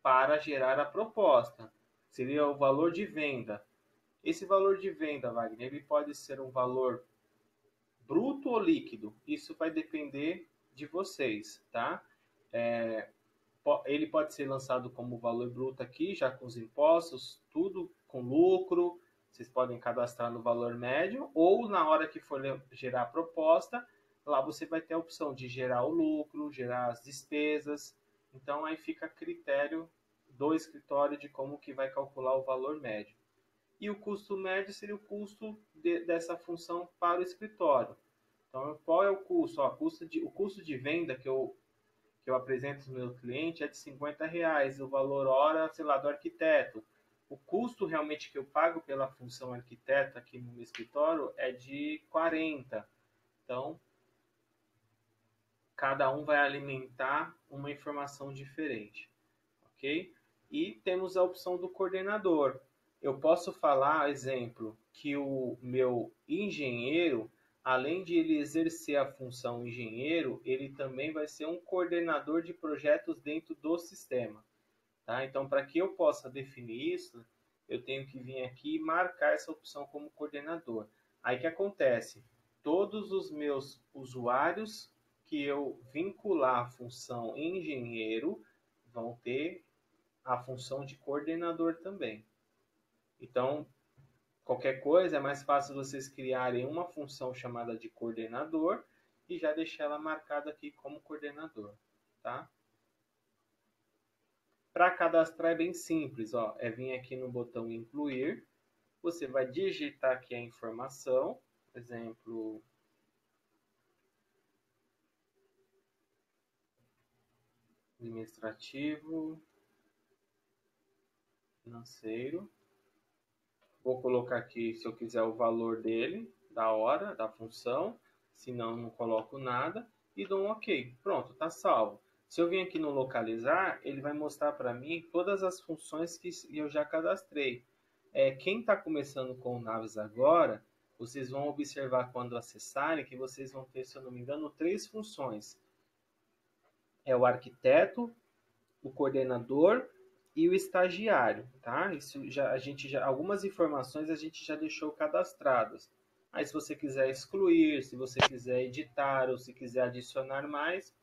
A: para gerar a proposta. Seria o valor de venda. Esse valor de venda, Wagner, ele pode ser um valor bruto ou líquido? Isso vai depender de vocês, tá? Ele pode ser lançado como valor bruto aqui, já com os impostos, tudo com lucro. Vocês podem cadastrar no valor médio, ou na hora que for gerar a proposta, lá você vai ter a opção de gerar o lucro, gerar as despesas. Então aí fica a critério do escritório de como que vai calcular o valor médio. E o custo médio seria o custo dessa função para o escritório. Então, qual é o custo? Ó, o custo de venda que eu apresento no meu cliente é de R$ 50, o valor hora, sei lá, do arquiteto. O custo realmente que eu pago pela função arquiteto aqui no meu escritório é de 40. Então, cada um vai alimentar uma informação diferente, ok? E temos a opção do coordenador. Eu posso falar, exemplo, que o meu engenheiro, além de ele exercer a função engenheiro, ele também vai ser um coordenador de projetos dentro do sistema. Tá? Então, para que eu possa definir isso, eu tenho que vir aqui e marcar essa opção como coordenador. Aí o que acontece? Todos os meus usuários que eu vincular a função engenheiro vão ter a função de coordenador também. Então, qualquer coisa, é mais fácil vocês criarem uma função chamada de coordenador e já deixar ela marcada aqui como coordenador, tá? Para cadastrar é bem simples, ó, é vir aqui no botão incluir, você vai digitar aqui a informação, por exemplo, administrativo, financeiro. Vou colocar aqui, se eu quiser, o valor dele, da hora, da função. Se não, não coloco nada. E dou um OK. Pronto, está salvo. Se eu vir aqui no localizar, ele vai mostrar para mim todas as funções que eu já cadastrei. Quem está começando com o Naves agora, vocês vão observar quando acessarem que vocês vão ter, se eu não me engano, 3 funções. É o arquiteto, o coordenador e o estagiário, tá? Isso já algumas informações a gente já deixou cadastradas. Aí se você quiser excluir, se você quiser editar ou se quiser adicionar mais,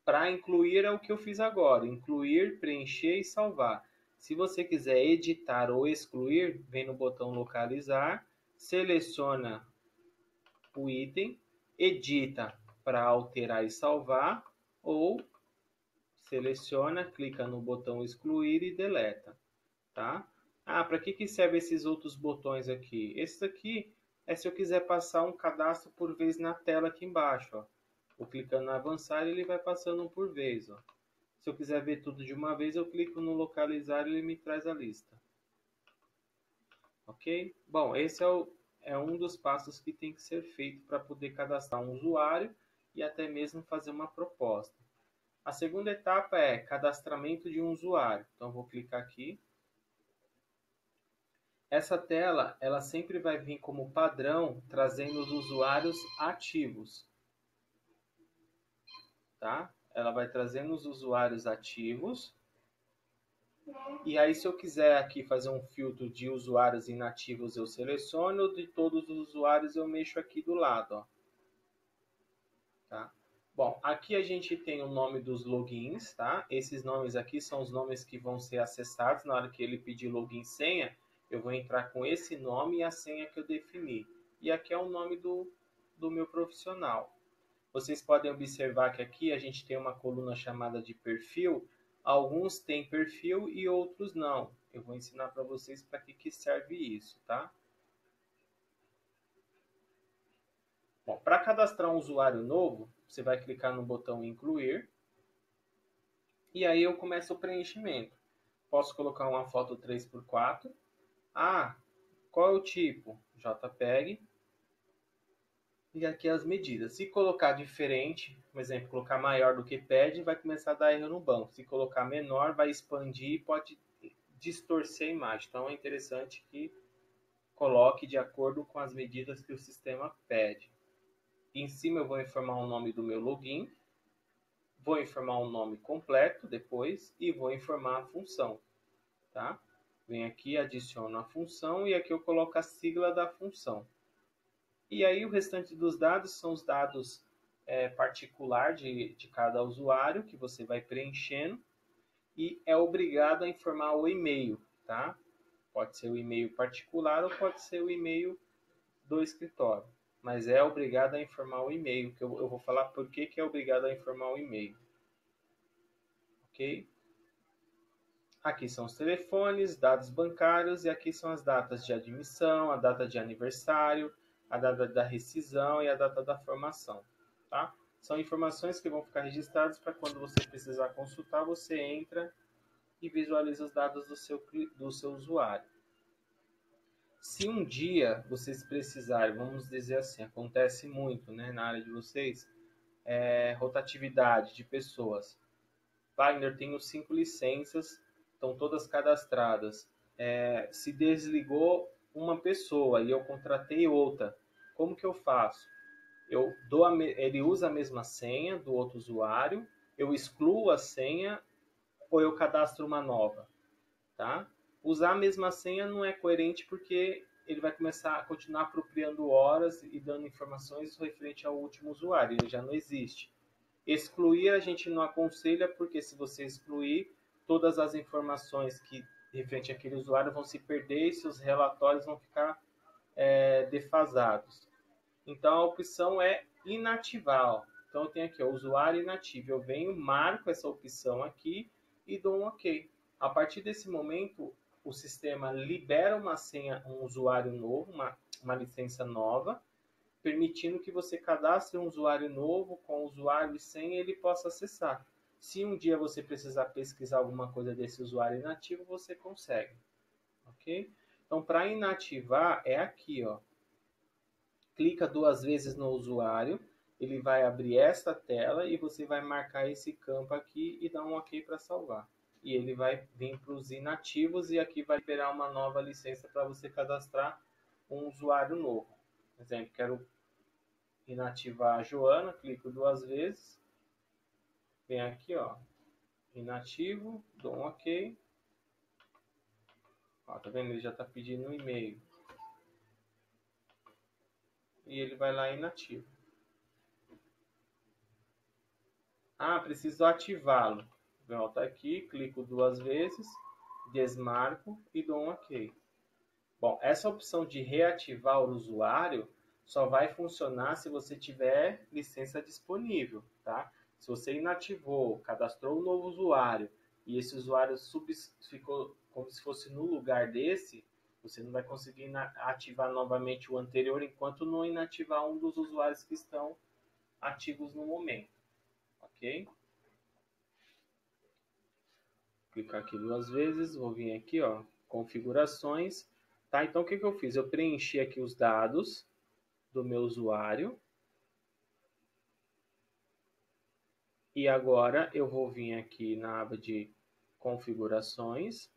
A: para incluir é o que eu fiz agora, incluir, preencher e salvar. Se você quiser editar ou excluir, vem no botão localizar, seleciona o item, edita para alterar e salvar ou seleciona, clica no botão excluir e deleta, tá? Ah, para que servem esses outros botões aqui? Esse aqui é se eu quiser passar um cadastro por vez na tela aqui embaixo, ó. Vou clicando no avançar e ele vai passando um por vez, ó. Se eu quiser ver tudo de uma vez, eu clico no localizar e ele me traz a lista. Ok? Bom, esse é um dos passos que tem que ser feito para poder cadastrar um usuário e até mesmo fazer uma proposta. A segunda etapa é cadastramento de um usuário. Então, vou clicar aqui. Essa tela, ela sempre vai vir como padrão, trazendo os usuários ativos. Tá? Ela vai trazendo os usuários ativos. E aí, se eu quiser aqui fazer um filtro de usuários inativos, eu seleciono. De todos os usuários, eu mexo aqui do lado. Ó. Tá? Bom, aqui a gente tem o nome dos logins, tá? Esses nomes aqui são os nomes que vão ser acessados na hora que ele pedir login e senha. Eu vou entrar com esse nome e a senha que eu defini. E aqui é o nome do meu profissional. Vocês podem observar que aqui a gente tem uma coluna chamada de perfil, Alguns têm perfil e outros não. Eu vou ensinar para vocês para que serve isso, tá? Bom, para cadastrar um usuário novo, você vai clicar no botão incluir e aí eu começo o preenchimento. Posso colocar uma foto 3x4. Ah, qual é o tipo? JPEG. E aqui as medidas. Se colocar diferente, por exemplo, colocar maior do que pede, vai começar a dar erro no banco. Se colocar menor, vai expandir e pode distorcer a imagem. Então é interessante que coloque de acordo com as medidas que o sistema pede. Em cima eu vou informar o nome do meu login, vou informar o nome completo depois e vou informar a função, tá? Vem aqui, adiciono a função e aqui eu coloco a sigla da função. E aí o restante dos dados são os dados particular de cada usuário que você vai preenchendo e é obrigado a informar o e-mail, tá? Pode ser o e-mail particular ou pode ser o e-mail do escritório, mas é obrigado a informar o e-mail, que eu vou falar por que é obrigado a informar o e-mail, ok? Aqui são os telefones, dados bancários e aqui são as datas de admissão, a data de aniversário, a data da rescisão e a data da formação, tá? São informações que vão ficar registradas para quando você precisar consultar, você entra e visualiza os dados do seu usuário. Se um dia vocês precisarem, vamos dizer assim, acontece muito, né, na área de vocês, rotatividade de pessoas. Wagner, tenho 5 licenças, estão todas cadastradas. Se desligou uma pessoa e eu contratei outra, como que eu faço? Ele usa a mesma senha do outro usuário, eu excluo a senha ou eu cadastro uma nova, tá? Usar a mesma senha não é coerente porque ele vai começar a continuar apropriando horas e dando informações referente ao último usuário, ele já não existe. Excluir a gente não aconselha, porque se você excluir, todas as informações que referente àquele usuário vão se perder e seus relatórios vão ficar defasados. Então a opção é inativar. Então eu tenho aqui o usuário inativo. Eu venho, marco essa opção aqui e dou um OK. A partir desse momento, o sistema libera uma senha, um usuário novo, uma licença nova, permitindo que você cadastre um usuário novo com usuário e senha e ele possa acessar. Se um dia você precisar pesquisar alguma coisa desse usuário inativo, você consegue. Ok? Então, para inativar, é aqui, ó. Clica 2 vezes no usuário, ele vai abrir esta tela e você vai marcar esse campo aqui e dar um OK para salvar. E ele vai vir para os inativos e aqui vai liberar uma nova licença para você cadastrar um usuário novo. Por exemplo, quero inativar a Joana, clico 2 vezes, vem aqui, ó, inativo, dou um OK. Ó, tá vendo? Ele já está pedindo um e-mail. E ele vai lá inativo. Ah, preciso ativá-lo. Volto aqui, clico 2 vezes, desmarco e dou um OK. Bom, essa opção de reativar o usuário só vai funcionar se você tiver licença disponível, tá? Se você inativou, cadastrou um novo usuário e esse usuário ficou como se fosse no lugar desse, você não vai conseguir ativar novamente o anterior enquanto não inativar um dos usuários que estão ativos no momento, ok? Clicar aqui 2 vezes, vou vir aqui, ó, configurações, tá? Então o que eu fiz? Eu preenchi aqui os dados do meu usuário. E agora eu vou vir aqui na aba de configurações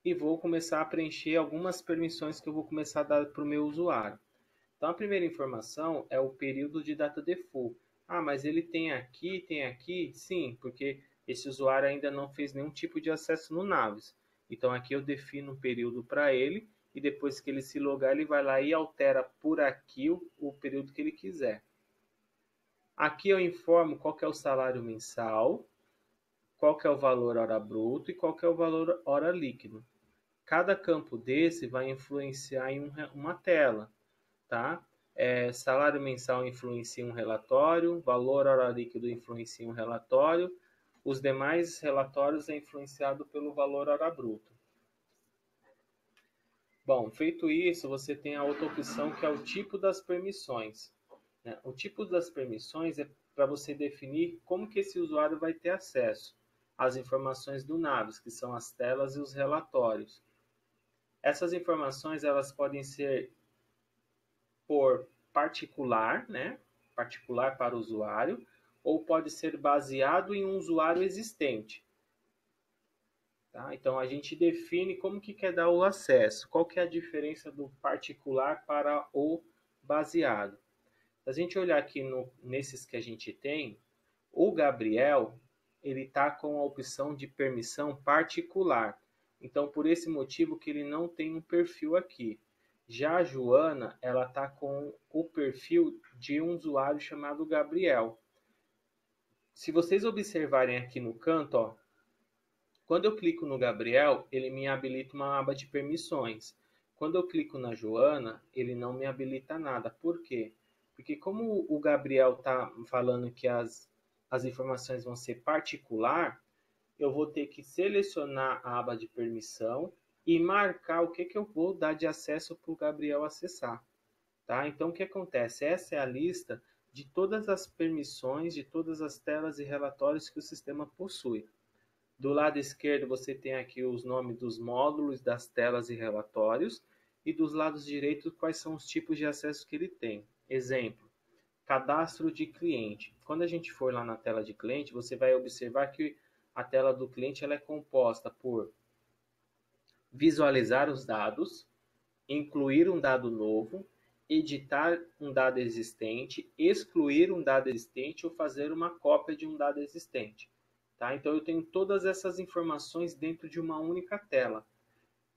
A: e vou começar a preencher algumas permissões que eu vou começar a dar para o meu usuário. Então a primeira informação é o período de data default. Ah, mas ele tem aqui? Sim, porque esse usuário ainda não fez nenhum tipo de acesso no Naves. Então aqui eu defino um período para ele e depois que ele se logar, ele vai lá e altera por aqui o período que ele quiser. Aqui eu informo qual que é o salário mensal, qual que é o valor hora bruto e qual que é o valor hora líquido. Cada campo desse vai influenciar em uma tela, tá? Salário mensal influencia em um relatório, valor hora líquido influencia em um relatório, Os demais relatórios é influenciado pelo valor hora bruto. Bom, feito isso, você tem a outra opção que é o tipo das permissões. Né? O tipo das permissões é para você definir como que esse usuário vai ter acesso às informações do Naves, que são as telas e os relatórios. Essas informações elas podem ser por particular, né? Particular para o usuário, ou pode ser baseado em um usuário existente. Tá? Então, a gente define como que quer dar o acesso, qual que é a diferença do particular para o baseado. Se a gente olhar aqui nesses que a gente tem, o Gabriel ele está com a opção de permissão particular. Então, por esse motivo que ele não tem um perfil aqui. Já a Joana, ela está com o perfil de um usuário chamado Gabriel. Se vocês observarem aqui no canto, ó, quando eu clico no Gabriel, ele me habilita uma aba de permissões. Quando eu clico na Joana, ele não me habilita nada. Por quê? Porque como o Gabriel está falando que as informações vão ser particular, eu vou ter que selecionar a aba de permissão e marcar o que eu vou dar de acesso para o Gabriel acessar. Tá? Então, o que acontece? Essa é a lista de todas as permissões, de todas as telas e relatórios que o sistema possui. Do lado esquerdo, você tem aqui os nomes dos módulos, das telas e relatórios. E dos lados direitos, quais são os tipos de acesso que ele tem. Exemplo, cadastro de cliente. Quando a gente for lá na tela de cliente, você vai observar que a tela do cliente ela é composta por visualizar os dados, incluir um dado novo, editar um dado existente, excluir um dado existente ou fazer uma cópia de um dado existente. Tá? Então, eu tenho todas essas informações dentro de uma única tela.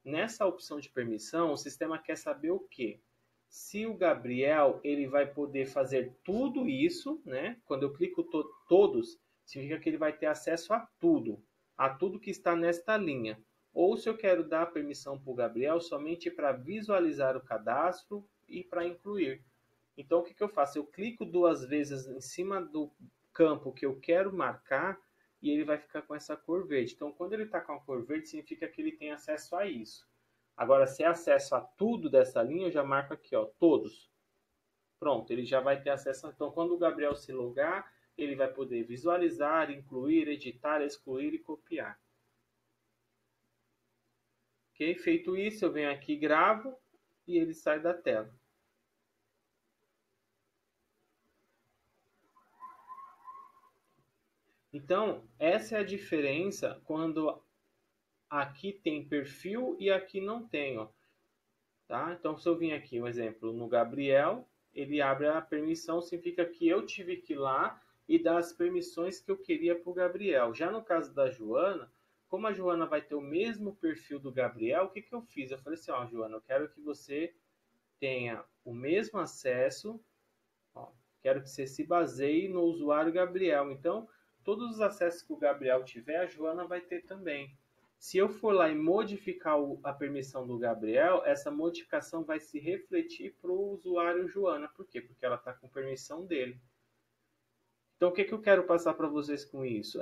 A: Nessa opção de permissão, o sistema quer saber o quê? Se o Gabriel ele vai poder fazer tudo isso, né? Quando eu clico todos, significa que ele vai ter acesso a tudo que está nesta linha. Ou se eu quero dar permissão para o Gabriel somente para visualizar o cadastro e para incluir. Então, o que eu faço? Eu clico 2 vezes em cima do campo que eu quero marcar e ele vai ficar com essa cor verde. Então, quando ele está com a cor verde, significa que ele tem acesso a isso. Agora, se é acesso a tudo dessa linha, eu já marco aqui, ó, todos. Pronto, ele já vai ter acesso. Então, quando o Gabriel se logar, ele vai poder visualizar, incluir, editar, excluir e copiar. Ok? Feito isso, eu venho aqui, gravo e ele sai da tela. Então, essa é a diferença quando aqui tem perfil e aqui não tem, ó. Tá? Então, se eu vim aqui, um exemplo, no Gabriel, ele abre a permissão, significa que eu tive que ir lá e dar as permissões que eu queria para o Gabriel. Já no caso da Joana, como a Joana vai ter o mesmo perfil do Gabriel, o que eu fiz? Eu falei assim, ó, Joana, eu quero que você tenha o mesmo acesso, ó, quero que você se baseie no usuário Gabriel. Então, todos os acessos que o Gabriel tiver, a Joana vai ter também. Se eu for lá e modificar a permissão do Gabriel, essa modificação vai se refletir para o usuário Joana. Por quê? Porque ela está com permissão dele. Então, o que eu quero passar para vocês com isso?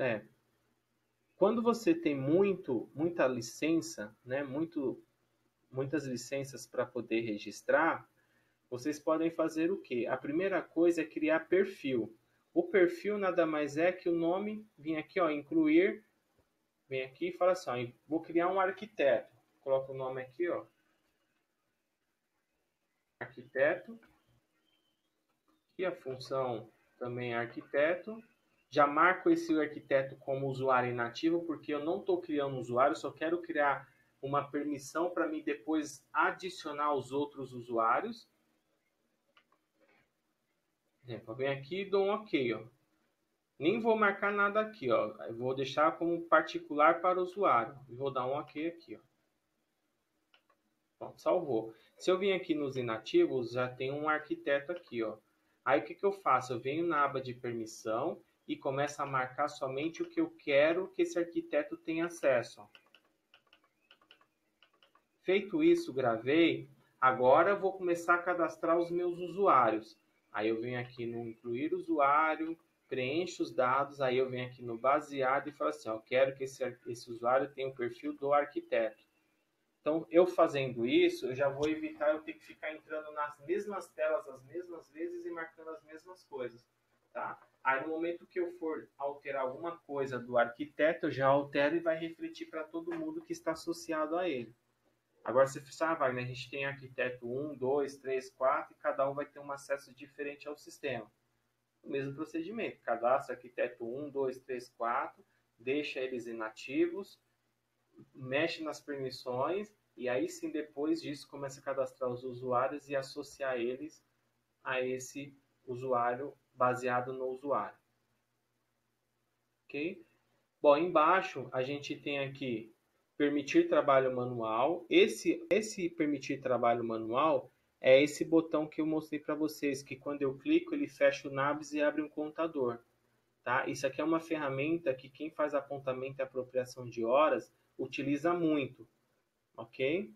A: Quando você tem muita licença, né, muitas licenças para poder registrar, vocês podem fazer o quê? A primeira coisa é criar perfil. O perfil nada mais é que o nome, vem aqui, ó, incluir, vem aqui e fala assim, ó, vou criar um arquiteto. Coloca o nome aqui, ó, arquiteto, e a função também é arquiteto. Já marco esse arquiteto como usuário inativo, porque eu não estou criando um usuário, só quero criar uma permissão para mim depois adicionar os outros usuários. Eu venho aqui e dou um OK, ó. Nem vou marcar nada aqui, ó. Eu vou deixar como particular para o usuário. E vou dar um OK aqui, ó. Pronto, salvou. Se eu vim aqui nos inativos, já tem um arquiteto aqui, ó. Aí o que eu faço? Eu venho na aba de permissão e começo a marcar somente o que eu quero que esse arquiteto tenha acesso, ó. Feito isso, gravei. Agora eu vou começar a cadastrar os meus usuários. Aí eu venho aqui no incluir usuário, preencho os dados, aí eu venho aqui no baseado e falo assim, ó, quero que esse usuário tenha o perfil do arquiteto. Então, eu fazendo isso, eu já vou evitar eu ter que ficar entrando nas mesmas telas as mesmas vezes e marcando as mesmas coisas, tá? Aí, no momento que eu for alterar alguma coisa do arquiteto, eu já altero e vai refletir para todo mundo que está associado a ele. Agora, você fala, Wagner, a gente tem arquiteto 1, 2, 3, 4 e cada um vai ter um acesso diferente ao sistema. O mesmo procedimento, cadastra arquiteto 1, 2, 3, 4, deixa eles inativos, mexe nas permissões e aí sim, depois disso, começa a cadastrar os usuários e associar eles a esse usuário baseado no usuário. Ok? Bom, embaixo a gente tem aqui permitir trabalho manual. Esse permitir trabalho manual é esse botão que eu mostrei para vocês, que quando eu clico ele fecha o Naves e abre um contador. Tá? Isso aqui é uma ferramenta que quem faz apontamento e apropriação de horas utiliza muito, ok?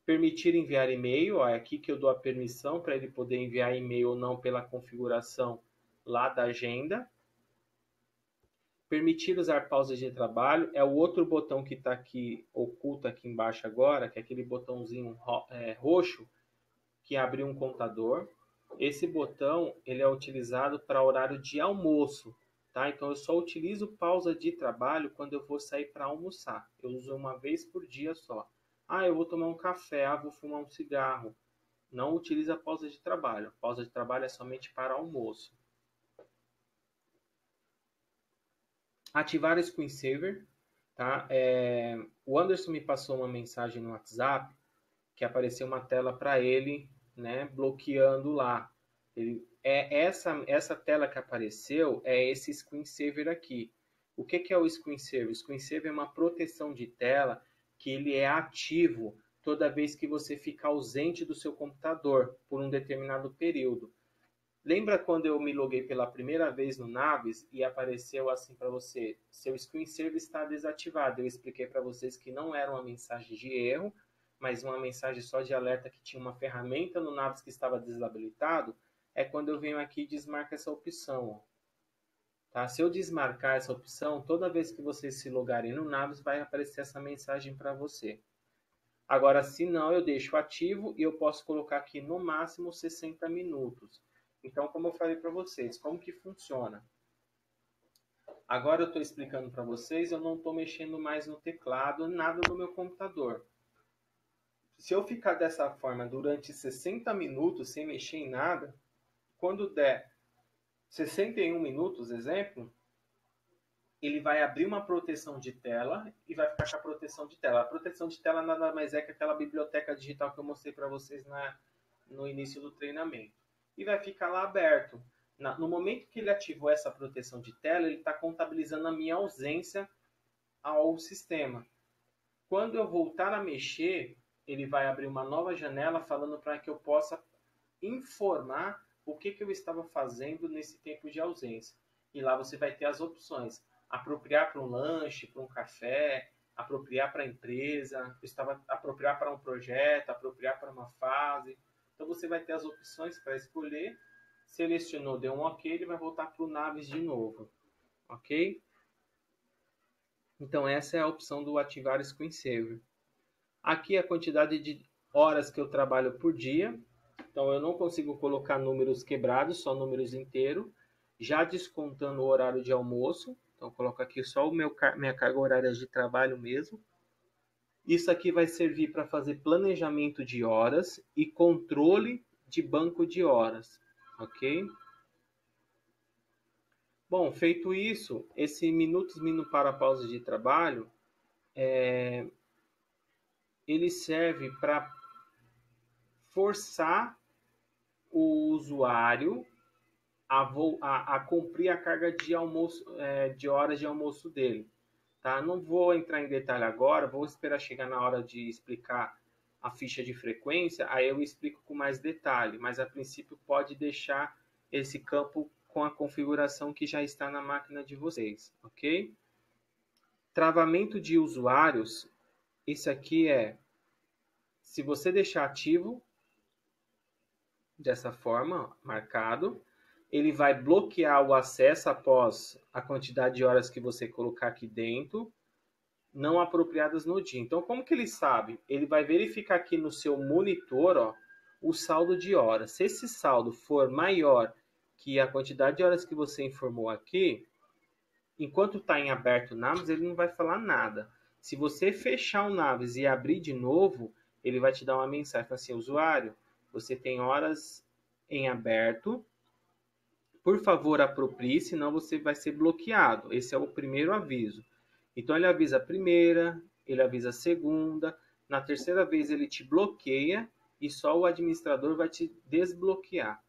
A: Permitir enviar e-mail, ó, é aqui que eu dou a permissão para ele poder enviar e-mail ou não pela configuração lá da agenda. Permitir usar pausas de trabalho é o outro botão que está aqui, oculto aqui embaixo agora, que é aquele botãozinho roxo que abre um contador. Esse botão ele é utilizado para horário de almoço, tá? Então eu só utilizo pausa de trabalho quando eu vou sair para almoçar. Eu uso uma vez por dia só. Ah, eu vou tomar um café, vou fumar um cigarro. Não utiliza pausa de trabalho. A pausa de trabalho é somente para almoço. Ativar screensaver, tá? O Anderson me passou uma mensagem no WhatsApp que apareceu uma tela para ele, né, bloqueando lá. Essa tela que apareceu é esse screensaver aqui. O que é o screensaver? O screensaver é uma proteção de tela que ele é ativo toda vez que você fica ausente do seu computador por um determinado período. Lembra quando eu me loguei pela primeira vez no Naves e apareceu assim para você, seu screensaver está desativado. Eu expliquei para vocês que não era uma mensagem de erro, mas uma mensagem só de alerta que tinha uma ferramenta no Naves que estava desabilitado. É quando eu venho aqui e desmarco essa opção. Ó. Tá? Se eu desmarcar essa opção, toda vez que vocês se logarem no Naves, vai aparecer essa mensagem para você. Agora, se não, eu deixo ativo e eu posso colocar aqui no máximo 60 minutos. Então, como eu falei para vocês, como que funciona? Agora eu estou explicando para vocês, eu não estou mexendo mais no teclado, nada do meu computador. Se eu ficar dessa forma durante 60 minutos sem mexer em nada, quando der 61 minutos, exemplo, ele vai abrir uma proteção de tela e vai ficar com a proteção de tela. A proteção de tela nada mais é que aquela biblioteca digital que eu mostrei para vocês no início do treinamento. E vai ficar lá aberto. No momento que ele ativou essa proteção de tela, ele está contabilizando a minha ausência ao sistema. Quando eu voltar a mexer, ele vai abrir uma nova janela falando para que eu possa informar o que eu estava fazendo nesse tempo de ausência. E lá você vai ter as opções. Apropriar para um lanche, para um café, apropriar para a empresa, apropriar para um projeto, apropriar para uma fase. Então você vai ter as opções para escolher. Selecionou, deu um OK, ele vai voltar para o Naves de novo. Ok? Então essa é a opção do ativar screensaver. Aqui é a quantidade de horas que eu trabalho por dia. Então eu não consigo colocar números quebrados, só números inteiros. Já descontando o horário de almoço. Então eu coloco aqui só minha carga horária de trabalho mesmo. Isso aqui vai servir para fazer planejamento de horas e controle de banco de horas. Ok? Bom, feito isso, esse minutos para pausa de trabalho, ele serve para forçar o usuário a cumprir a carga de almoço, de horas de almoço dele. Tá? Não vou entrar em detalhe agora, vou esperar chegar na hora de explicar a ficha de frequência, aí eu explico com mais detalhe, mas a princípio pode deixar esse campo com a configuração que já está na máquina de vocês, ok? Travamento de usuários, isso aqui se você deixar ativo, dessa forma, marcado, ele vai bloquear o acesso após a quantidade de horas que você colocar aqui dentro, não apropriadas no dia. Então, como que ele sabe? Ele vai verificar aqui no seu monitor, ó, o saldo de horas. Se esse saldo for maior que a quantidade de horas que você informou aqui, enquanto está em aberto o Naves, ele não vai falar nada. Se você fechar o Naves e abrir de novo, ele vai te dar uma mensagem assim: usuário, você tem horas em aberto, por favor aproprie, senão você vai ser bloqueado. Esse é o primeiro aviso. Então ele avisa a primeira, ele avisa a segunda, na terceira vez ele te bloqueia e só o administrador vai te desbloquear,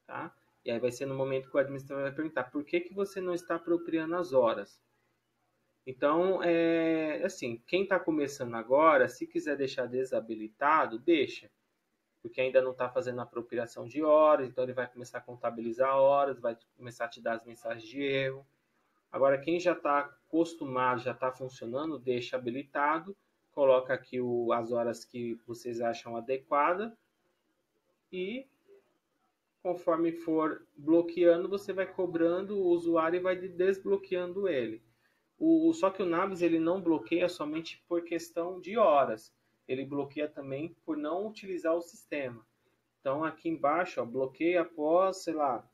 A: tá? E aí vai ser no momento que o administrador vai perguntar: por que que você não está apropriando as horas? Então, assim, quem está começando agora, se quiser deixar desabilitado, deixa, porque ainda não está fazendo a apropriação de horas, então ele vai começar a contabilizar horas, vai começar a te dar as mensagens de erro. Agora, quem já está acostumado, já está funcionando, deixa habilitado, coloca aqui as horas que vocês acham adequada e conforme for bloqueando, você vai cobrando o usuário e vai desbloqueando ele. Só que o Naves ele não bloqueia somente por questão de horas, ele bloqueia também por não utilizar o sistema. Então aqui embaixo, ó, bloqueia após, sei lá,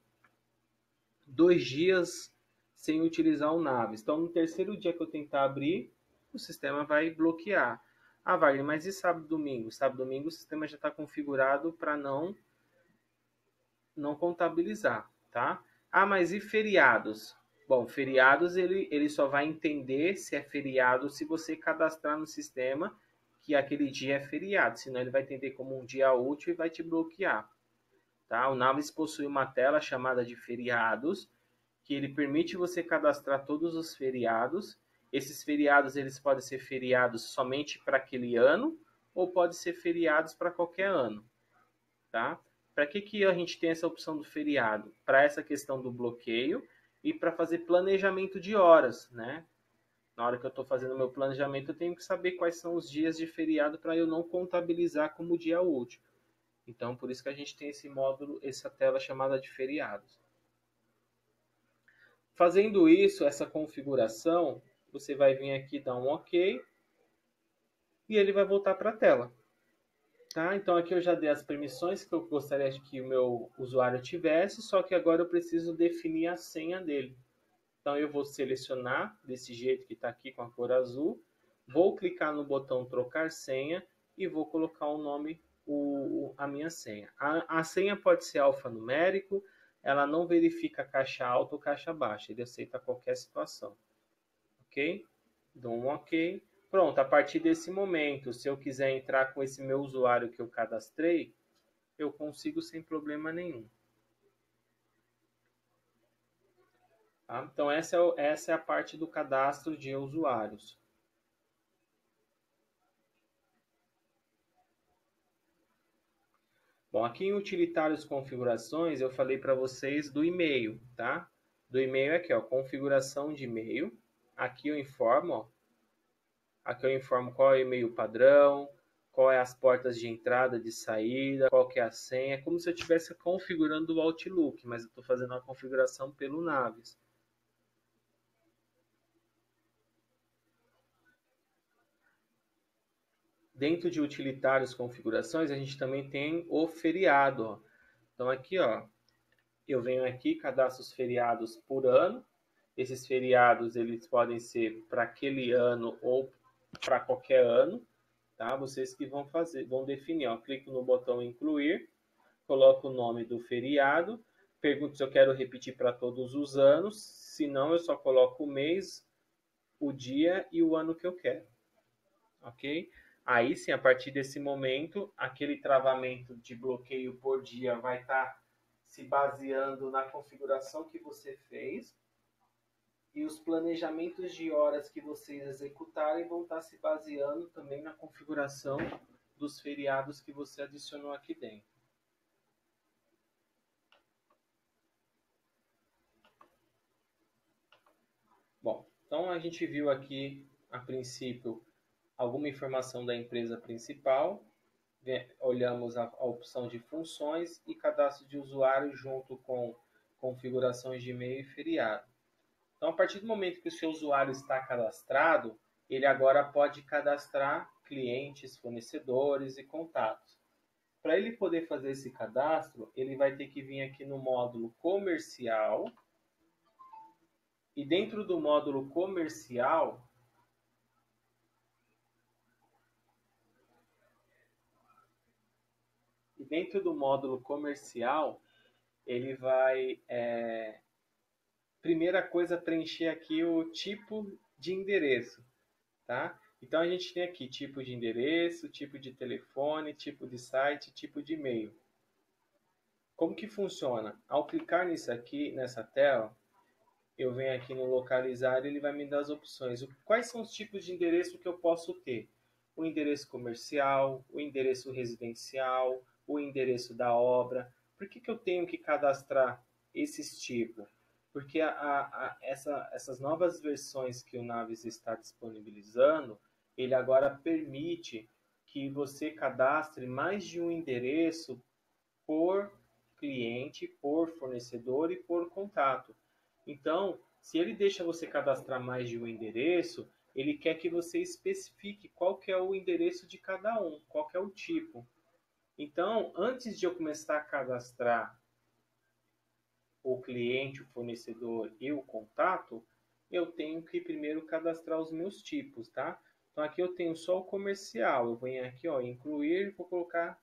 A: 2 dias sem utilizar o Naves. Então no terceiro dia que eu tentar abrir, o sistema vai bloquear. Ah, Wagner, mas e sábado e domingo? Sábado e domingo o sistema já está configurado para não contabilizar, tá? Ah, mas e feriados? Bom, feriados ele só vai entender se é feriado se você cadastrar no sistema que aquele dia é feriado, senão ele vai entender como um dia útil e vai te bloquear, tá? O Naves possui uma tela chamada de feriados, que ele permite você cadastrar todos os feriados. Esses feriados eles podem ser feriados somente para aquele ano ou podem ser feriados para qualquer ano, tá? Para que a gente tem essa opção do feriado? Para essa questão do bloqueio e para fazer planejamento de horas, né? Na hora que eu estou fazendo meu planejamento, eu tenho que saber quais são os dias de feriado para eu não contabilizar como dia útil. Então, por isso que a gente tem esse módulo, essa tela chamada de feriados. Fazendo isso, essa configuração, você vai vir aqui dar um OK e ele vai voltar para a tela. Tá? Então aqui eu já dei as permissões que eu gostaria que o meu usuário tivesse, só que agora eu preciso definir a senha dele. Então eu vou selecionar desse jeito que está aqui com a cor azul, vou clicar no botão trocar senha e vou colocar o nome, a minha senha. A senha pode ser alfanumérico, ela não verifica caixa alta ou caixa baixa, ele aceita qualquer situação. Ok? Dou um OK. Pronto, a partir desse momento, se eu quiser entrar com esse meu usuário que eu cadastrei, eu consigo sem problema nenhum. Tá? Então, essa é a parte do cadastro de usuários. Bom, aqui em utilitários configurações, eu falei para vocês do e-mail, tá? Do e-mail aqui, ó, configuração de e-mail. Aqui eu informo, ó, aqui eu informo qual é o e-mail padrão, qual é as portas de entrada, de saída, qual que é a senha. É como se eu estivesse configurando o Outlook, mas eu estou fazendo uma configuração pelo Naves. Dentro de utilitários configurações, a gente também tem o feriado. Ó. Então aqui, ó, eu venho aqui, cadastro os feriados por ano. Esses feriados eles podem ser para aquele ano ou para qualquer ano. Tá? Vocês que vão fazer, vão definir. Ó. Clico no botão incluir, coloco o nome do feriado, pergunto se eu quero repetir para todos os anos. Se não, eu só coloco o mês, o dia e o ano que eu quero. Ok? Aí sim, a partir desse momento, aquele travamento de bloqueio por dia vai estar se baseando na configuração que você fez e os planejamentos de horas que vocês executarem vão estar se baseando também na configuração dos feriados que você adicionou aqui dentro. Bom, então a gente viu aqui, a princípio, alguma informação da empresa principal, olhamos a opção de funções e cadastro de usuário junto com configurações de e-mail e feriado. Então, a partir do momento que o seu usuário está cadastrado, ele agora pode cadastrar clientes, fornecedores e contatos. Para ele poder fazer esse cadastro, ele vai ter que vir aqui no módulo comercial. E dentro do módulo comercial, ele vai, primeira coisa, preencher aqui o tipo de endereço, tá? Então, a gente tem aqui tipo de endereço, tipo de telefone, tipo de site, tipo de e-mail. Como que funciona? Ao clicar nisso aqui, nessa tela, eu venho aqui no localizar e ele vai me dar as opções. Quais são os tipos de endereço que eu posso ter? O endereço comercial, o endereço residencial, o endereço da obra. Por que eu tenho que cadastrar esses tipos? Porque essas novas versões que o Naves está disponibilizando, ele agora permite que você cadastre mais de um endereço por cliente, por fornecedor e por contato. Então, se ele deixa você cadastrar mais de um endereço, ele quer que você especifique qual que é o endereço de cada um, qual que é o tipo. Então, antes de eu começar a cadastrar o cliente, o fornecedor e o contato, eu tenho que primeiro cadastrar os meus tipos, tá? Então, aqui eu tenho só o comercial. Eu venho aqui, ó, incluir, vou colocar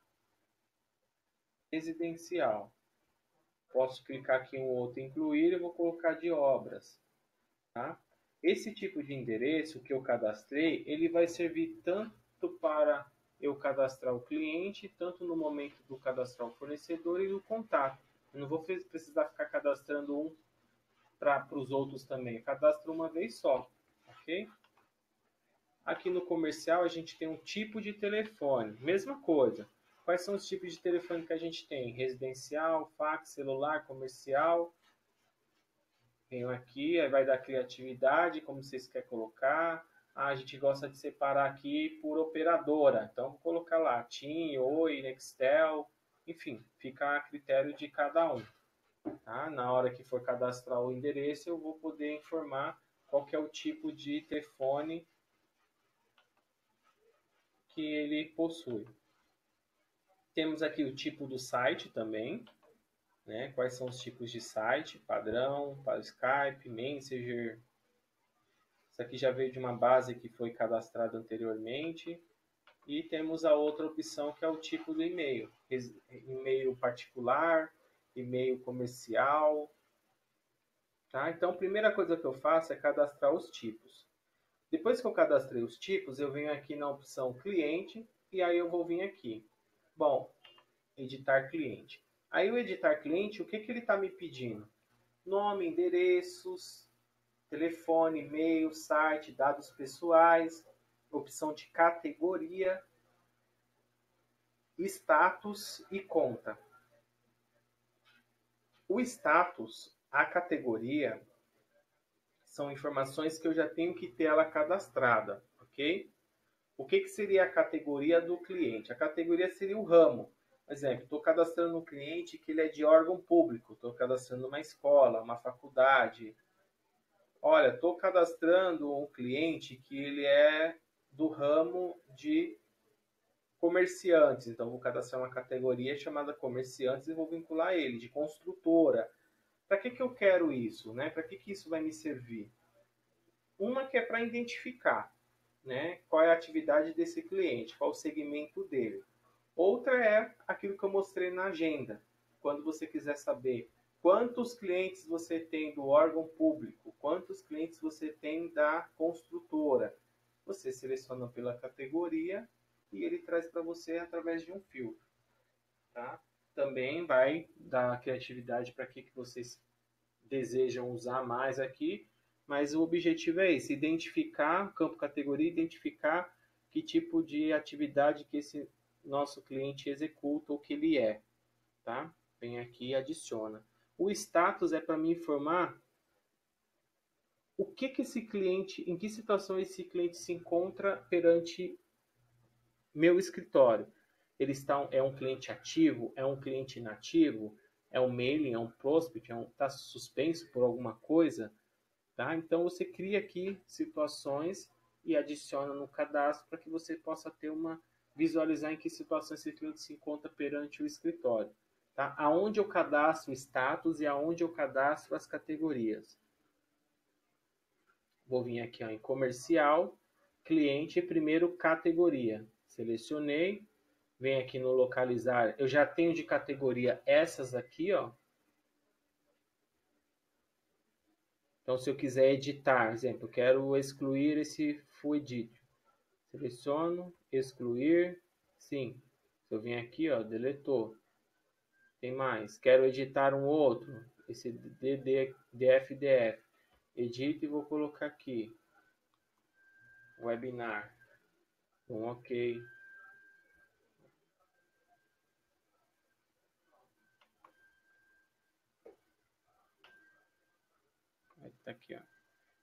A: residencial. Posso clicar aqui em outro incluir e vou colocar de obras. Tá? Esse tipo de endereço que eu cadastrei, ele vai servir tanto para eu cadastrar o cliente, tanto no momento do cadastrar o fornecedor e do contato. Eu não vou precisar ficar cadastrando um para os outros também. Eu cadastro uma vez só, ok? Aqui no comercial a gente tem um tipo de telefone, mesma coisa. Quais são os tipos de telefone que a gente tem? Residencial, fax, celular, comercial. Venho aqui, aí vai dar criatividade, como vocês querem colocar. A gente gosta de separar aqui por operadora. Então, vou colocar lá TIM, Oi, Nextel. Enfim, fica a critério de cada um. Tá? Na hora que for cadastrar o endereço, eu vou poder informar qual que é o tipo de telefone que ele possui. Temos aqui o tipo do site também, né? Quais são os tipos de site, padrão, para o Skype, Messenger. Isso aqui já veio de uma base que foi cadastrada anteriormente. E temos a outra opção que é o tipo do e-mail. E-mail particular, e-mail comercial. Tá? Então, a primeira coisa que eu faço é cadastrar os tipos. Depois que eu cadastrei os tipos, eu venho aqui na opção cliente e aí eu vou vir aqui. Bom, editar cliente. Aí o editar cliente, o que ele está me pedindo? Nome, endereços, telefone, e-mail, site, dados pessoais, opção de categoria, status e conta. O status, a categoria, são informações que eu já tenho que ter ela cadastrada, ok? O que seria a categoria do cliente? A categoria seria o ramo. Por exemplo, estou cadastrando um cliente que ele é de órgão público, estou cadastrando uma escola, uma faculdade. Olha, estou cadastrando um cliente que ele é do ramo de comerciantes. Então, vou cadastrar uma categoria chamada comerciantes e vou vincular ele, de construtora. Para que eu quero isso? Né? Para que isso vai me servir? Uma que é para identificar, né? Qual é a atividade desse cliente, qual o segmento dele. Outra é aquilo que eu mostrei na agenda. Quando você quiser saber quantos clientes você tem do órgão público, quantos clientes você tem da construtora, você seleciona pela categoria e ele traz para você através de um filtro. Tá? Também vai dar criatividade para que vocês desejam usar mais aqui, mas o objetivo é esse, identificar, campo categoria, identificar que tipo de atividade que esse nosso cliente executa ou que ele é. Tá? Vem aqui e adiciona. O status é para me informar o que esse cliente, em que situação esse cliente se encontra perante meu escritório. Ele é um cliente ativo? É um cliente inativo? é um mailing, é um prospect, está suspenso por alguma coisa, tá? Então você cria aqui situações e adiciona no cadastro para que você possa ter visualizar em que situação esse cliente se encontra perante o escritório, tá? Aonde eu cadastro o status e aonde eu cadastro as categorias. Vou vir aqui, ó, em comercial, cliente, primeiro categoria. Selecionei, vem aqui no localizar. Eu já tenho de categoria essas aqui, ó. Então, se eu quiser editar, exemplo, eu quero excluir esse full edit. Seleciono, excluir, sim. Se eu vim aqui, ó, deletou. Tem mais. Quero editar um outro, esse DFDF. Edito e vou colocar aqui. Webinar. Ok. Tá aqui, ó.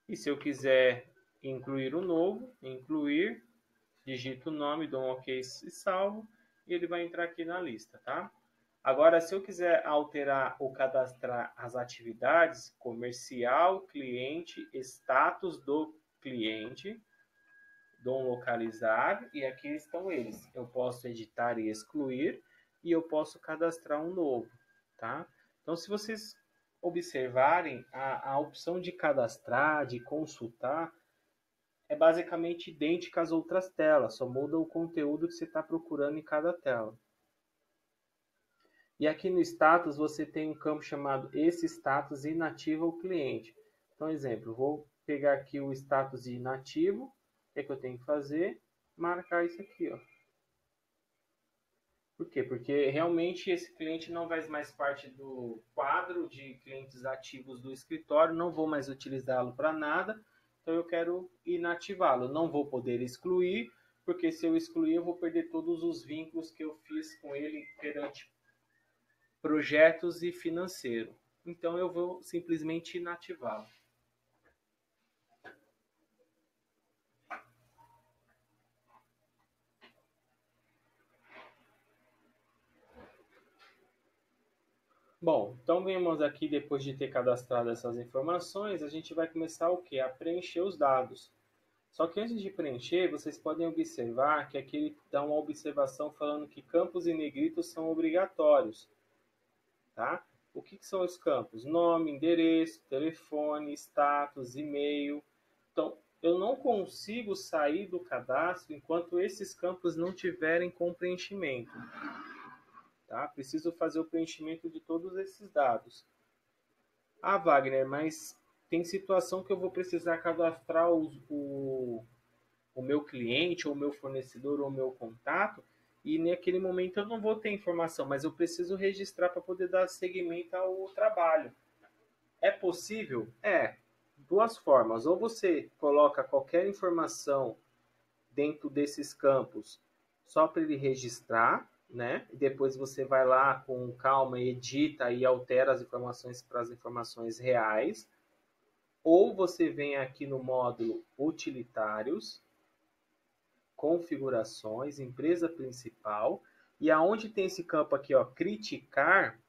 A: E se eu quiser incluir um novo, incluir, digito o nome, dou um ok e salvo, e ele vai entrar aqui na lista, tá? Agora, se eu quiser alterar ou cadastrar as atividades, comercial, cliente, status do cliente, dou um localizar, e aqui estão eles. Eu posso editar e excluir, e eu posso cadastrar um novo, tá? Então, se vocês observarem, a opção de cadastrar, de consultar, é basicamente idêntica às outras telas, só muda o conteúdo que você está procurando em cada tela. E aqui no status você tem um campo chamado esse status inativa o cliente. Então, exemplo, vou pegar aqui o status de inativo, o que eu tenho que fazer? Marcar isso aqui, ó. Por quê? Porque realmente esse cliente não faz mais parte do quadro de clientes ativos do escritório, não vou mais utilizá-lo para nada, então eu quero inativá-lo. Não vou poder excluir, porque se eu excluir eu vou perder todos os vínculos que eu fiz com ele perante projetos e financeiro. Então eu vou simplesmente inativá-lo. Bom, então vemos aqui, depois de ter cadastrado essas informações, a gente vai começar o quê? A preencher os dados. Só que antes de preencher, vocês podem observar que aqui ele dá uma observação falando que campos e negritos são obrigatórios. Tá? O que são os campos? Nome, endereço, telefone, status, e-mail. Então, eu não consigo sair do cadastro enquanto esses campos não tiverem com preenchimento. Tá? Preciso fazer o preenchimento de todos esses dados. Ah, Wagner, mas tem situação que eu vou precisar cadastrar o meu cliente, ou o meu fornecedor, ou o meu contato, e naquele momento eu não vou ter informação, mas eu preciso registrar para poder dar seguimento ao trabalho. É possível? É. Duas formas. Ou você coloca qualquer informação dentro desses campos só para ele registrar, né? E depois você vai lá com calma, edita e altera as informações para as informações reais. Ou você vem aqui no módulo utilitários, configurações, empresa principal, e aonde tem esse campo aqui, ó, criticar,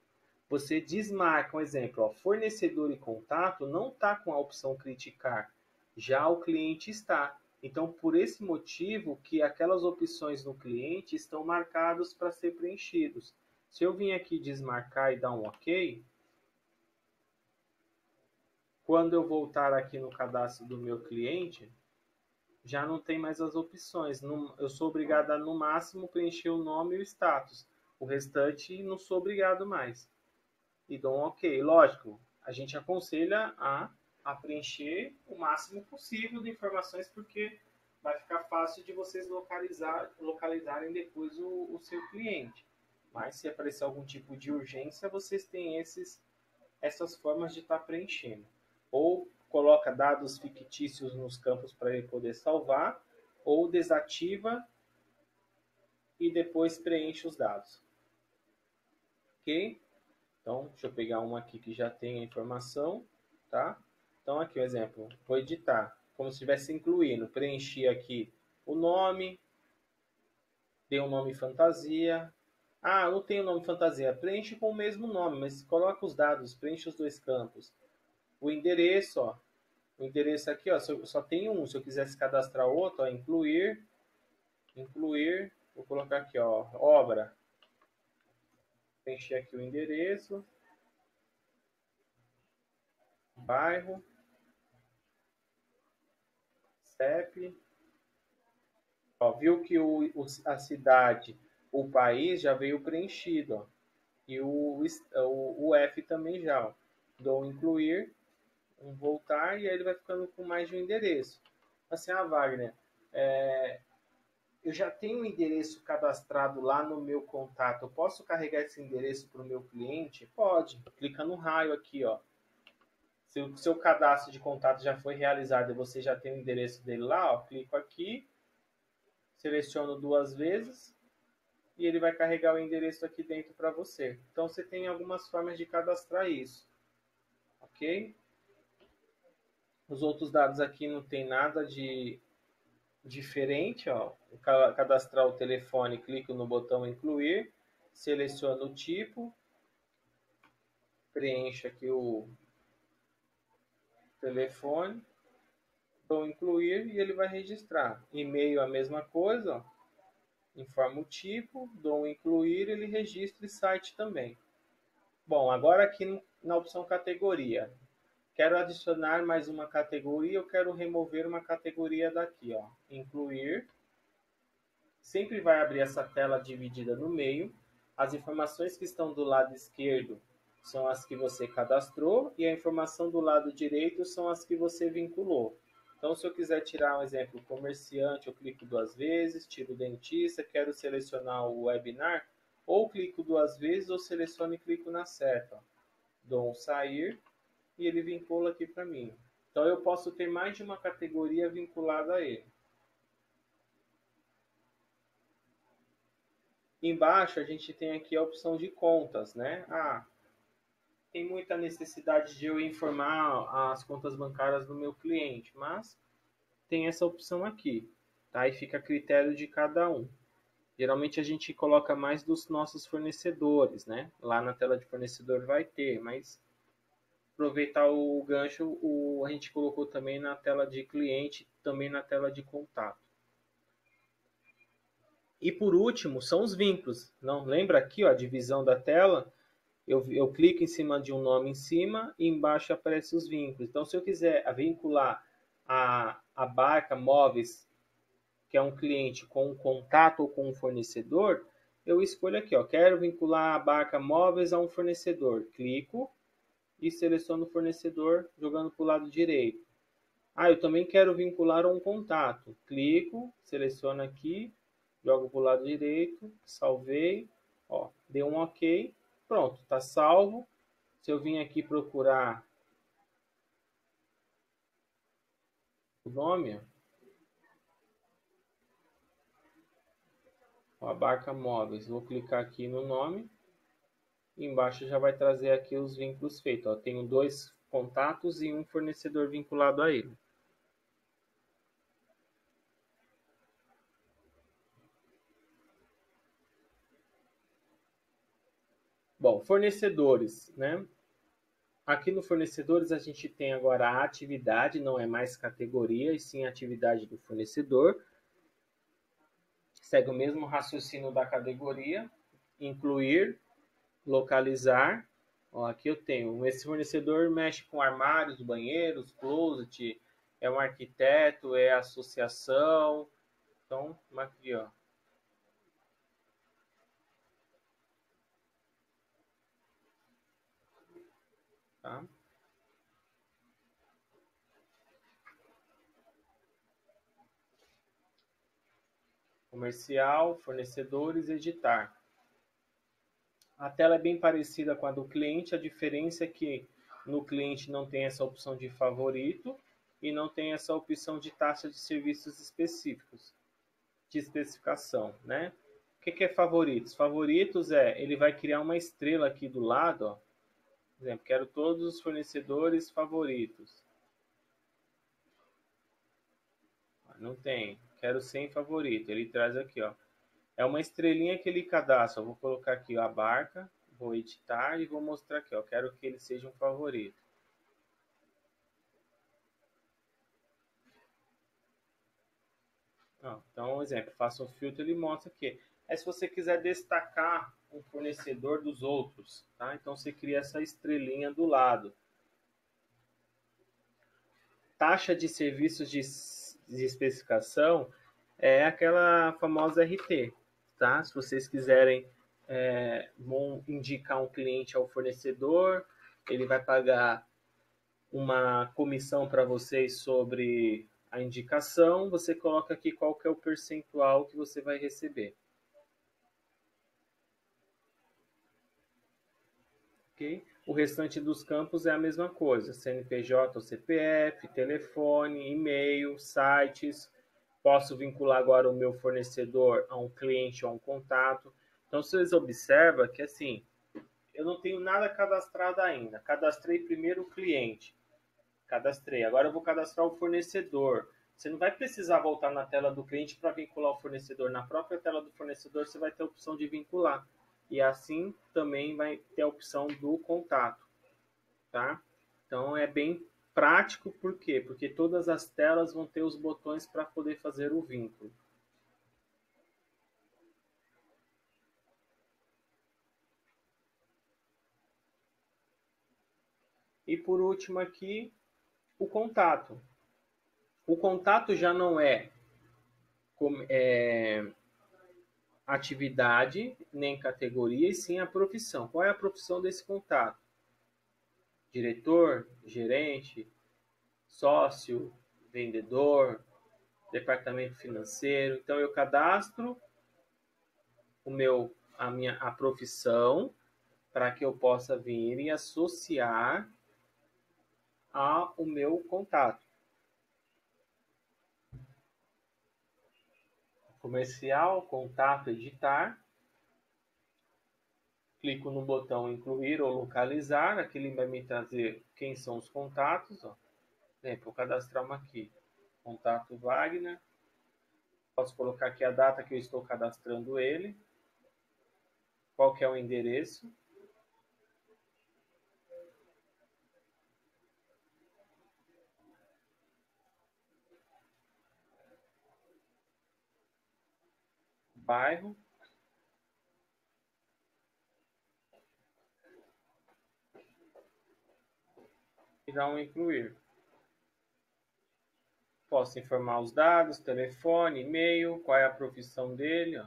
A: você desmarca um exemplo, ó, fornecedor e contato não está com a opção criticar, já o cliente está. Então, por esse motivo que aquelas opções no cliente estão marcadas para ser preenchidos. Se eu vim aqui desmarcar e dar um OK, quando eu voltar aqui no cadastro do meu cliente, já não tem mais as opções. Eu sou obrigado a, no máximo, preencher o nome e o status. O restante, não sou obrigado mais. E dou um OK. Lógico, a gente aconselha a preencher o máximo possível de informações, porque vai ficar fácil de vocês localizarem depois o seu cliente. Mas se aparecer algum tipo de urgência, vocês têm essas formas de estar preenchendo. Ou coloca dados fictícios nos campos para ele poder salvar, ou desativa e depois preenche os dados. Ok? Então, deixa eu pegar uma aqui que já tem a informação, tá? Então, aqui o exemplo, vou editar, como se estivesse incluindo, preenchi aqui o nome, dei um nome fantasia, Ah, não tem o nome fantasia. Preenche com o mesmo nome, mas coloca os dados, preenche os dois campos. O endereço, ó. O endereço aqui, ó, só tem um. Se eu quisesse cadastrar outro, ó, incluir, vou colocar aqui, ó, obra. Preencher aqui o endereço, bairro, CEP. Ó, viu que a cidade, o país já veio preenchido, ó. E o F também já, ó. Dou incluir, um voltar, e aí ele vai ficando com mais de um endereço. Assim, Wagner, é, eu já tenho um endereço cadastrado lá no meu contato. Eu posso carregar esse endereço para o meu cliente? Pode. Clica no raio aqui, ó. Se o seu cadastro de contato já foi realizado e você já tem o endereço dele lá, ó, clico aqui, seleciono duas vezes e ele vai carregar o endereço aqui dentro para você. Então você tem algumas formas de cadastrar isso, ok? Os outros dados aqui não tem nada de diferente, ó. Cadastrar o telefone, clico no botão incluir, seleciono o tipo, preencho aqui o telefone, dou incluir e ele vai registrar. E-mail a mesma coisa, ó. Informo o tipo, dou incluir, ele registra e site também. Bom, agora aqui na opção categoria. Quero adicionar mais uma categoria, eu quero remover uma categoria daqui, ó. Incluir. Sempre vai abrir essa tela dividida no meio. As informações que estão do lado esquerdo são as que você cadastrou e a informação do lado direito são as que você vinculou. Então, se eu quiser tirar um exemplo comerciante, eu clico duas vezes, tiro o dentista, quero selecionar o webinar, ou clico duas vezes, ou seleciono e clico na seta. Dou um sair e ele vincula aqui para mim. Então, eu posso ter mais de uma categoria vinculada a ele. Embaixo a gente tem aqui a opção de contas, né? Ah, tem muita necessidade de eu informar as contas bancárias do meu cliente, mas tem essa opção aqui, tá? E fica a critério de cada um. Geralmente a gente coloca mais dos nossos fornecedores, né? Lá na tela de fornecedor vai ter, mas aproveitar o gancho, a gente colocou também na tela de cliente, também na tela de contato. E por último, são os vínculos. Não lembra aqui, ó, a divisão da tela? Eu clico em cima de um nome em cima e embaixo aparecem os vínculos. Então, se eu quiser vincular a Barca Móveis, que é um cliente, com um contato ou com um fornecedor, eu escolho aqui, ó, quero vincular a Barca Móveis a um fornecedor. Clico e seleciono o fornecedor jogando para o lado direito. Ah, eu também quero vincular a um contato. Clico, seleciono aqui, jogo para o lado direito, salvei, ó, deu um OK, pronto, está salvo. Se eu vim aqui procurar o nome, ó, a Barca Móveis, vou clicar aqui no nome, e embaixo já vai trazer aqui os vínculos feitos. Ó, tenho dois contatos e um fornecedor vinculado a ele. Bom, fornecedores, né? Aqui no fornecedores a gente tem agora a atividade, não é mais categoria, e sim a atividade do fornecedor. Segue o mesmo raciocínio da categoria, incluir, localizar. Ó, aqui eu tenho, esse fornecedor mexe com armários, banheiros, closet, é um arquiteto, é associação. Então, aqui, ó. Tá? Comercial, fornecedores, editar. A tela é bem parecida com a do cliente, a diferença é que no cliente não tem essa opção de favorito e não tem essa opção de taxa de serviços específicos, de especificação, né? O que é favoritos? Favoritos ele vai criar uma estrela aqui do lado, ó. Por exemplo, quero todos os fornecedores favoritos. Não tem. Quero sem favorito. Ele traz aqui, ó. É uma estrelinha que ele cadastra. Eu vou colocar aqui a barca, vou editar e vou mostrar aqui. Eu quero que ele seja um favorito. Então, um exemplo, faça um filtro, ele mostra aqui. Aí, se você quiser destacar um fornecedor dos outros, tá? Então, você cria essa estrelinha do lado. Taxa de serviços de especificação é aquela famosa RT, tá? Se vocês quiserem vão indicar um cliente ao fornecedor, ele vai pagar uma comissão para vocês sobre a indicação, você coloca aqui qual que é o percentual que você vai receber. Okay? O restante dos campos é a mesma coisa, CNPJ ou CPF, telefone, e-mail, sites. Posso vincular agora o meu fornecedor a um cliente ou a um contato. Então, vocês observam que assim, eu não tenho nada cadastrado ainda. Cadastrei primeiro o cliente. Cadastrei. Agora eu vou cadastrar o fornecedor. Você não vai precisar voltar na tela do cliente para vincular o fornecedor. Na própria tela do fornecedor você vai ter a opção de vincular. E assim também vai ter a opção do contato, tá? Então é bem prático, por quê? Porque todas as telas vão ter os botões para poder fazer o vínculo. E por último aqui, o contato. O contato já não é atividade nem categoria, e sim a profissão. Qual é a profissão desse contato? Diretor, gerente, sócio, vendedor, departamento financeiro. Então eu cadastro a profissão para que eu possa vir e associar ao meu contato. Comercial, contato, editar. Clico no botão incluir ou localizar. Aqui ele vai me trazer quem são os contatos. Ó. Vou cadastrar uma aqui. Contato Wagner. Posso colocar aqui a data que eu estou cadastrando ele. Qual que é o endereço. Bairro. E dar um incluir. Posso informar os dados, telefone, e-mail, qual é a profissão dele. Ó.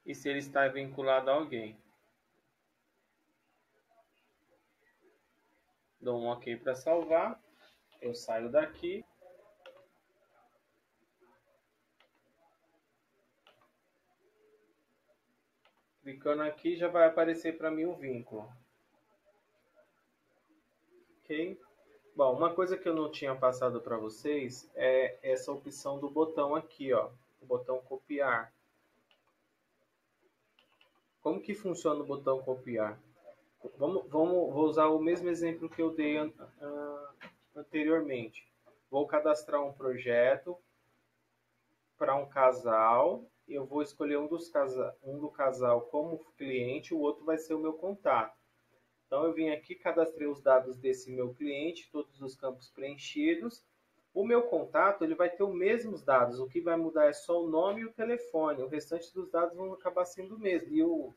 A: E se ele está vinculado a alguém. Dou um OK para salvar. Eu saio daqui. Clicando aqui já vai aparecer para mim o vínculo. Ok? Bom, uma coisa que eu não tinha passado para vocês é essa opção do botão aqui, ó, o botão copiar. Como que funciona o botão copiar? Vou usar o mesmo exemplo que eu dei anteriormente. Vou cadastrar um projeto para um casal. Eu vou escolher um do casal como cliente, o outro vai ser o meu contato. Então eu vim aqui, cadastrei os dados desse meu cliente, todos os campos preenchidos. O meu contato ele vai ter os mesmos dados, o que vai mudar é só o nome e o telefone. O restante dos dados vão acabar sendo o mesmo. E o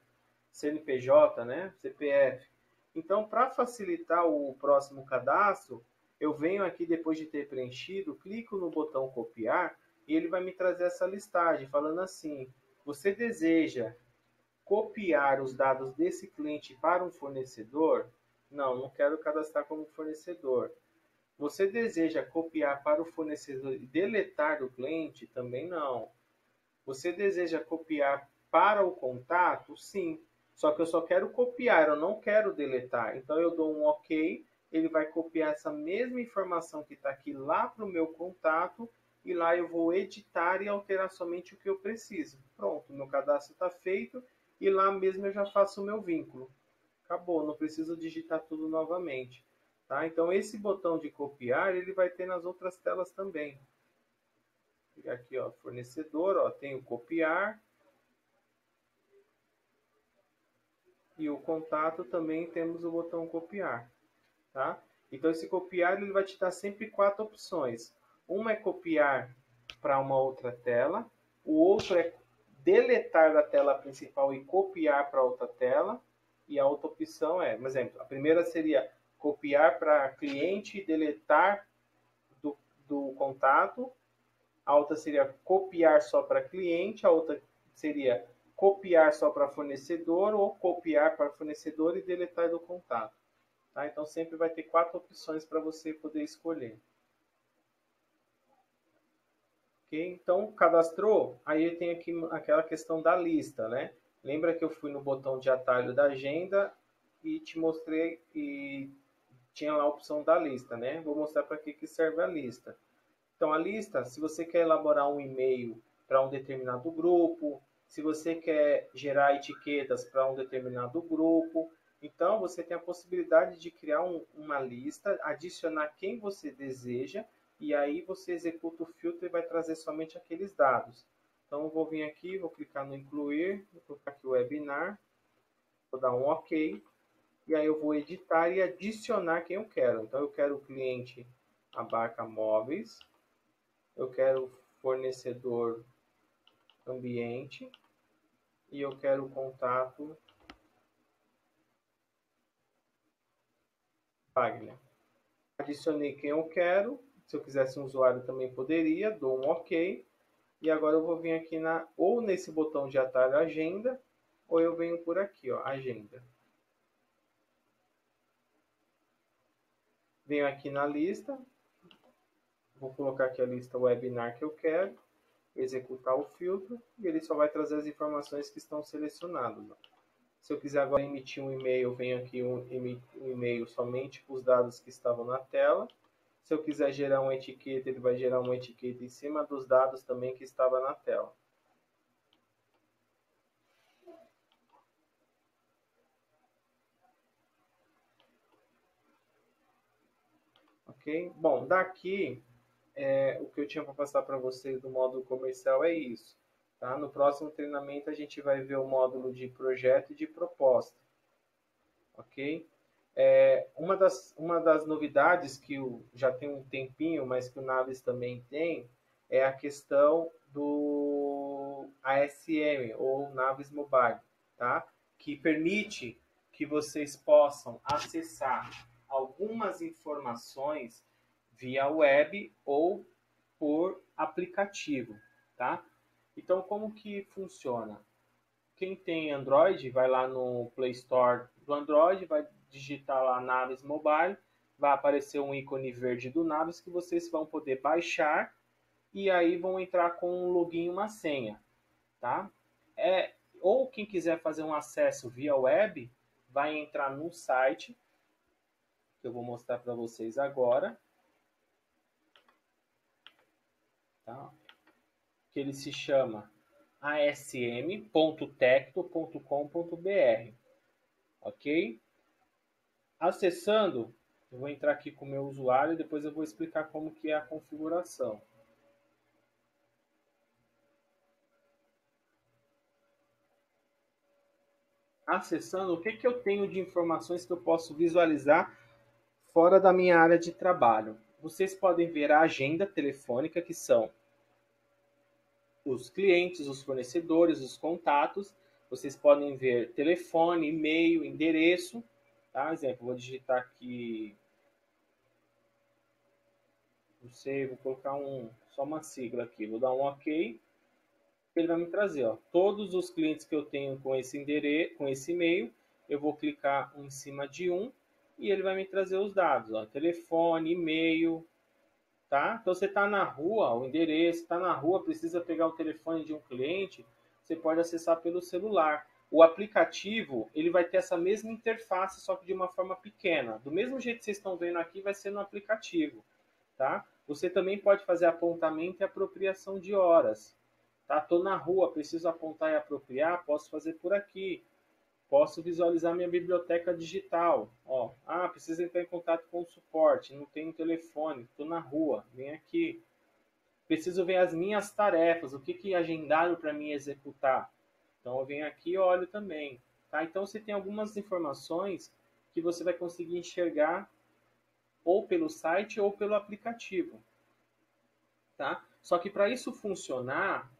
A: CNPJ, né? CPF. Então, para facilitar o próximo cadastro, eu venho aqui depois de ter preenchido, clico no botão copiar e ele vai me trazer essa listagem falando assim: você deseja copiar os dados desse cliente para um fornecedor? Não, não quero cadastrar como fornecedor. Você deseja copiar para o fornecedor e deletar do cliente? Também não. Você deseja copiar para o contato? Sim. Só que eu só quero copiar, eu não quero deletar. Então eu dou um OK, ele vai copiar essa mesma informação que está aqui lá para o meu contato e lá eu vou editar e alterar somente o que eu preciso. Pronto, meu cadastro está feito e lá mesmo eu já faço o meu vínculo. Acabou, não preciso digitar tudo novamente. Tá? Então, esse botão de copiar, ele vai ter nas outras telas também. Aqui, ó, fornecedor, ó, tem o copiar. E o contato também temos o botão copiar. Tá? Então, esse copiar ele vai te dar sempre 4 opções. Uma é copiar para uma outra tela. O outro é deletar da tela principal e copiar para outra tela. E a outra opção é, por exemplo, a primeira seria copiar para cliente e deletar do contato. A outra seria copiar só para cliente. A outra seria copiar só para fornecedor ou copiar para fornecedor e deletar do contato. Tá? Então, sempre vai ter 4 opções para você poder escolher. Okay? Então, cadastrou, aí tem aqui aquela questão da lista, né? Lembra que eu fui no botão de atalho da agenda e te mostrei e tinha lá a opção da lista, né? Vou mostrar para que serve a lista. Então, a lista, se você quer elaborar um e-mail para um determinado grupo, se você quer gerar etiquetas para um determinado grupo, então você tem a possibilidade de criar uma lista, adicionar quem você deseja, e aí você executa o filtro e vai trazer somente aqueles dados. Então, eu vou vir aqui, vou clicar no incluir, vou colocar aqui o webinar, vou dar um OK, e aí eu vou editar e adicionar quem eu quero. Então, eu quero o cliente Abarca Móveis, eu quero fornecedor ambiente e eu quero o contato Wagner. Adicionei quem eu quero, se eu quisesse um usuário também poderia, dou um OK. E agora eu vou vir aqui ou nesse botão de atalho agenda, ou eu venho por aqui, ó, agenda. Venho aqui na lista, vou colocar aqui a lista webinar que eu quero, executar o filtro, e ele só vai trazer as informações que estão selecionadas. Se eu quiser agora emitir um e-mail, eu venho aqui um e-mail somente com os dados que estavam na tela. Se eu quiser gerar uma etiqueta, ele vai gerar uma etiqueta em cima dos dados também que estava na tela. Ok? Bom, daqui, o que eu tinha para passar para vocês do módulo comercial é isso. Tá? No próximo treinamento, a gente vai ver o módulo de projeto e de proposta. Ok? Uma das novidades que já tem um tempinho, mas que o Naves também tem, é a questão do ASM, ou Naves Mobile, tá? Que permite que vocês possam acessar algumas informações via web ou por aplicativo, tá? Então, como que funciona? Quem tem Android, vai lá no Play Store do Android, vai digitar lá Naves Mobile, vai aparecer um ícone verde do Naves que vocês vão poder baixar e aí vão entrar com um login e uma senha, tá? Ou quem quiser fazer um acesso via web, vai entrar no site, que eu vou mostrar para vocês agora, tá? Que ele se chama asm.tecto.com.br, ok? Acessando, eu vou entrar aqui com o meu usuário e depois eu vou explicar como que é a configuração. Acessando, o que que eu tenho de informações que eu posso visualizar fora da minha área de trabalho? Vocês podem ver a agenda telefônica, que são os clientes, os fornecedores, os contatos. Vocês podem ver telefone, e-mail, endereço. Tá? Exemplo, vou digitar aqui, vou colocar só uma sigla aqui, vou dar um OK. Ele vai me trazer, ó, todos os clientes que eu tenho com esse endereço, com esse e-mail, eu vou clicar em cima de um e ele vai me trazer os dados, ó, telefone, e-mail, tá? Então você está na rua, o endereço, está na rua, precisa pegar o telefone de um cliente, você pode acessar pelo celular. O aplicativo, ele vai ter essa mesma interface, só que de uma forma pequena. Do mesmo jeito que vocês estão vendo aqui, vai ser no aplicativo, tá? Você também pode fazer apontamento e apropriação de horas. Tá? Tô na rua, preciso apontar e apropriar, posso fazer por aqui. Posso visualizar minha biblioteca digital. Ó, preciso entrar em contato com o suporte, não tenho telefone, estou na rua, vem aqui. Preciso ver as minhas tarefas, o que agendaram para mim executar. Então eu venho aqui e olho também. Tá? Então você tem algumas informações que você vai conseguir enxergar ou pelo site ou pelo aplicativo. Tá? Só que para isso funcionar,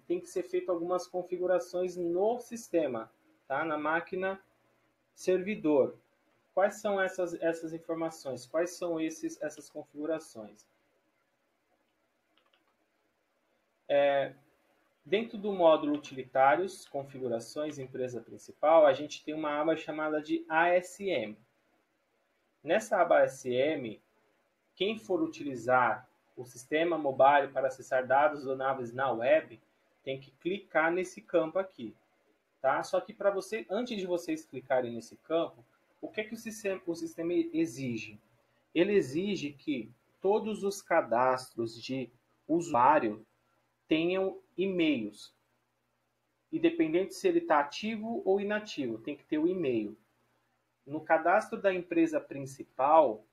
A: tem que ser feito algumas configurações no sistema, tá? Na máquina servidor. Quais são essas informações? Quais são essas configurações? Dentro do módulo utilitários, configurações, empresa principal, a gente tem uma aba chamada de ASM. Nessa aba ASM, quem for utilizar o sistema mobile para acessar dados ou naves na web, tem que clicar nesse campo aqui. Tá? Só que para você, antes de vocês clicarem nesse campo, o que o sistema exige? Ele exige que todos os cadastros de usuário tenham e-mails. Independente se ele está ativo ou inativo, tem que ter o e-mail. No cadastro da empresa principal,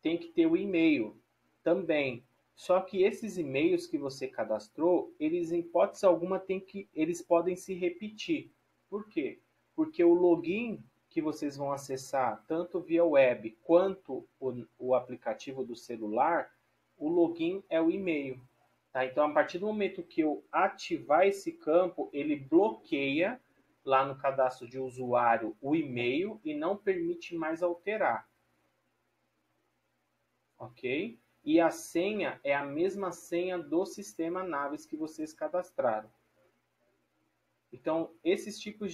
A: tem que ter o e-mail também. Só que esses e-mails que você cadastrou, eles em hipótese alguma eles podem se repetir. Por quê? Porque o login que vocês vão acessar, tanto via web quanto o aplicativo do celular, o login é o e-mail. Tá? Então, a partir do momento que eu ativar esse campo, ele bloqueia lá no cadastro de usuário o e-mail e não permite mais alterar. Ok? E a senha é a mesma senha do sistema Naves que vocês cadastraram. Então, esses tipos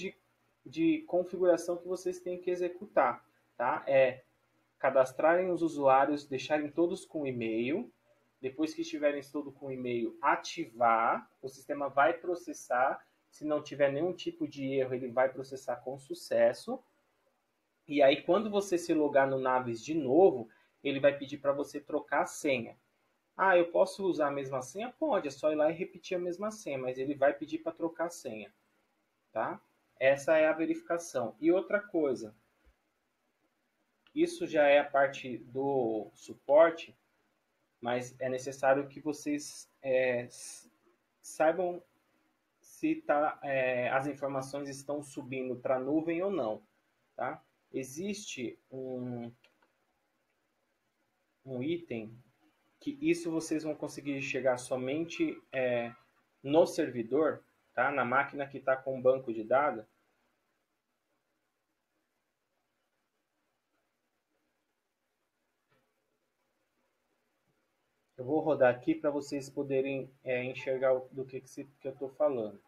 A: de configuração que vocês têm que executar, tá? É cadastrarem os usuários, deixarem todos com e-mail. Depois que estiverem todos com e-mail, ativar. O sistema vai processar. Se não tiver nenhum tipo de erro, ele vai processar com sucesso. E aí, quando você se logar no Naves de novo, ele vai pedir para você trocar a senha. Eu posso usar a mesma senha? Pode, é só ir lá e repetir a mesma senha, mas ele vai pedir para trocar a senha. Tá? Essa é a verificação. E outra coisa, isso já é a parte do suporte, mas é necessário que vocês saibam se as informações estão subindo para a nuvem ou não. Tá? Existe um item que isso vocês vão conseguir chegar somente no servidor, tá? Na máquina que está com o banco de dados. Eu vou rodar aqui para vocês poderem enxergar do que eu estou falando.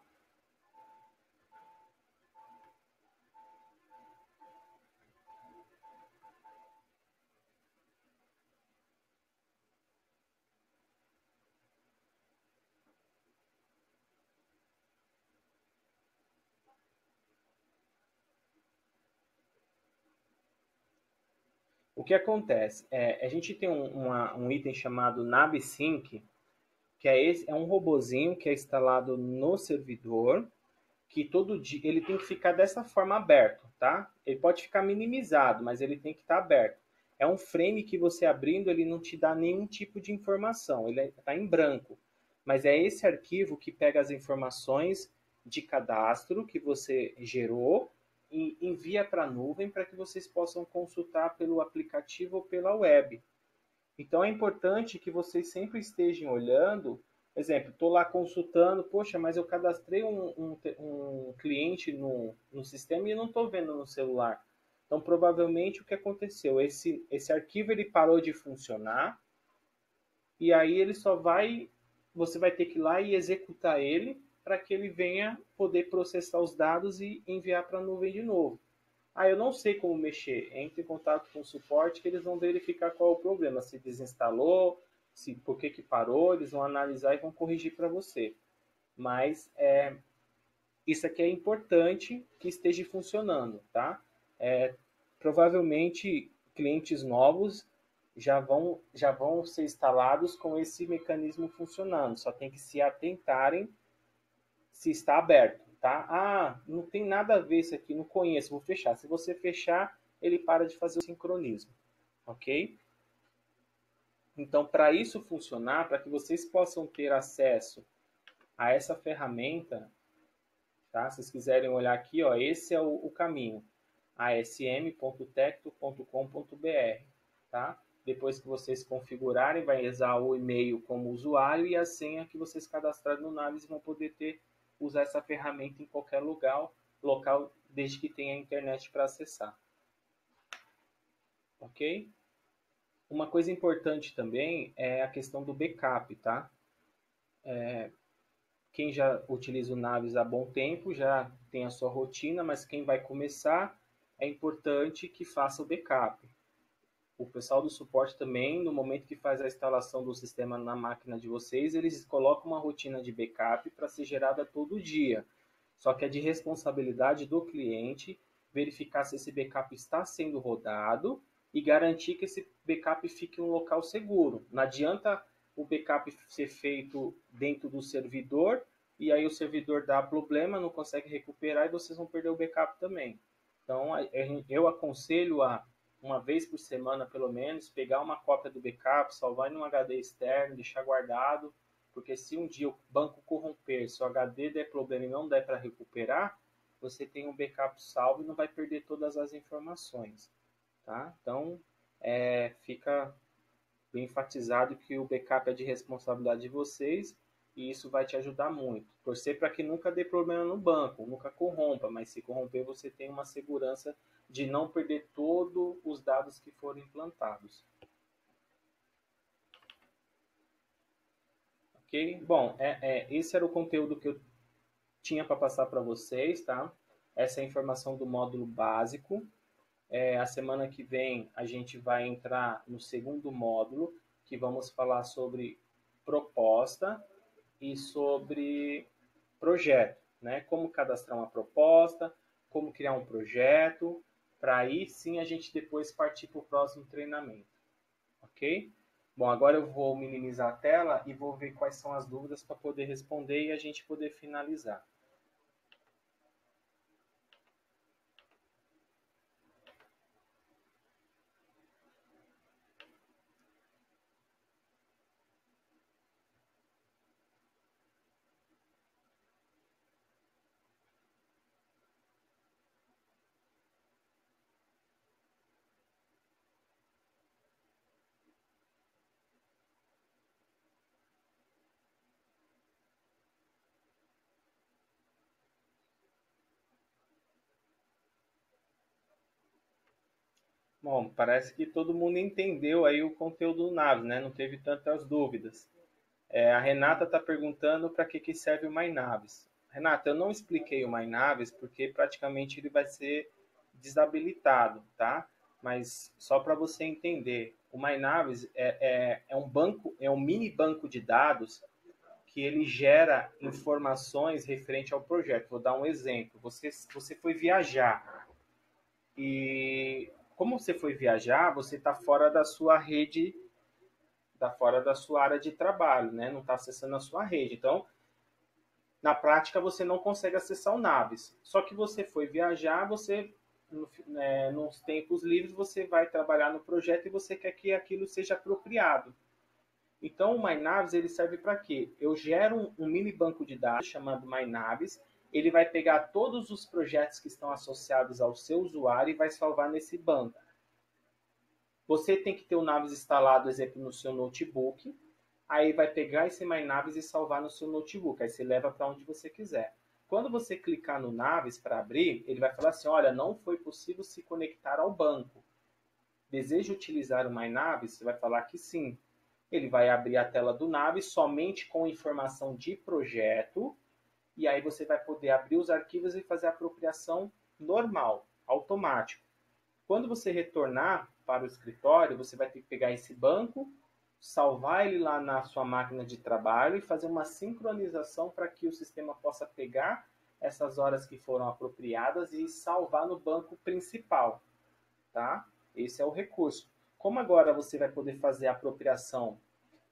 A: O que acontece? A gente tem um item chamado NavSync, que é um robozinho que é instalado no servidor, que todo dia ele tem que ficar dessa forma aberto, tá? Ele pode ficar minimizado, mas ele tem que estar aberto. É um frame que você abrindo, ele não te dá nenhum tipo de informação, ele está em branco. Mas é esse arquivo que pega as informações de cadastro que você gerou e envia para a nuvem para que vocês possam consultar pelo aplicativo ou pela web. Então é importante que vocês sempre estejam olhando. Exemplo, estou lá consultando, poxa, mas eu cadastrei um cliente no sistema e não estou vendo no celular. Então, provavelmente, o que aconteceu? Esse arquivo ele parou de funcionar e aí ele você vai ter que ir lá e executar ele para que ele venha poder processar os dados e enviar para a nuvem de novo. Eu não sei como mexer. Entre em contato com o suporte que eles vão verificar qual é o problema. Se desinstalou, por que parou, eles vão analisar e vão corrigir para você. Mas isso aqui é importante que esteja funcionando, tá? Provavelmente clientes novos já vão ser instalados com esse mecanismo funcionando. Só tem que se atentarem se está aberto. tá? Ah, não tem nada a ver isso aqui, não conheço, vou fechar. Se você fechar, ele para de fazer o sincronismo, ok? Então, para isso funcionar, para que vocês possam ter acesso a essa ferramenta, tá? Se vocês quiserem olhar aqui, ó, esse é o caminho, asm.tecto.com.br, tá? Depois que vocês configurarem, vai usar o e-mail como usuário e a senha que vocês cadastraram no Naves vão poder usar essa ferramenta em qualquer local desde que tenha internet para acessar. Ok? Uma coisa importante também é a questão do backup, tá? Quem já utiliza o Naves há bom tempo já tem a sua rotina, mas quem vai começar é importante que faça o backup. O pessoal do suporte também, no momento que faz a instalação do sistema na máquina de vocês, eles colocam uma rotina de backup para ser gerada todo dia. Só que é de responsabilidade do cliente verificar se esse backup está sendo rodado e garantir que esse backup fique em um local seguro. Não adianta o backup ser feito dentro do servidor e aí o servidor dá problema, não consegue recuperar e vocês vão perder o backup também. Então, eu aconselho a uma vez por semana, pelo menos, pegar uma cópia do backup, salvar em um HD externo, deixar guardado, porque se um dia o banco corromper, se o HD der problema e não der para recuperar, você tem um backup salvo e não vai perder todas as informações, tá? Então, fica bem enfatizado que o backup é de responsabilidade de vocês e isso vai te ajudar muito. Torcer para que nunca dê problema no banco, nunca corrompa, mas se corromper você tem uma segurança de não perder todos os dados que foram implantados. Ok? Bom, esse era o conteúdo que eu tinha para passar para vocês, tá? Essa é a informação do módulo básico. A semana que vem a gente vai entrar no segundo módulo, que vamos falar sobre proposta e sobre projeto, né? Como cadastrar uma proposta, como criar um projeto, para aí sim a gente depois partir para o próximo treinamento, ok? Bom, agora eu vou minimizar a tela e vou ver quais são as dúvidas para poder responder e a gente poder finalizar. Bom, parece que todo mundo entendeu aí o conteúdo do Naves, né? Não teve tantas dúvidas. A Renata está perguntando para que serve o MyNaves. Renata, eu não expliquei o MyNaves porque praticamente ele vai ser desabilitado, tá? Mas só para você entender, o MyNaves é um banco, é um mini banco de dados que ele gera informações referente ao projeto. Vou dar um exemplo. Você foi viajar e como você foi viajar, você está fora da sua rede, está fora da sua área de trabalho, né? Não está acessando a sua rede. Então, na prática, você não consegue acessar o Naves. Só que você foi viajar, você nos tempos livres você vai trabalhar no projeto e você quer que aquilo seja apropriado. Então, o MyNaves ele serve para quê? Eu gero um mini banco de dados chamado MyNaves. Ele vai pegar todos os projetos que estão associados ao seu usuário e vai salvar nesse banco. Você tem que ter o Naves instalado, exemplo, no seu notebook. Aí vai pegar esse MyNaves e salvar no seu notebook. Aí você leva para onde você quiser. Quando você clicar no Naves para abrir, ele vai falar assim, olha, não foi possível se conectar ao banco. Deseja utilizar o MyNaves? Você vai falar que sim. Ele vai abrir a tela do Naves somente com informação de projeto. E aí você vai poder abrir os arquivos e fazer a apropriação normal, automático. Quando você retornar para o escritório, você vai ter que pegar esse banco, salvar ele lá na sua máquina de trabalho e fazer uma sincronização para que o sistema possa pegar essas horas que foram apropriadas e salvar no banco principal, tá? Esse é o recurso. Como agora você vai poder fazer a apropriação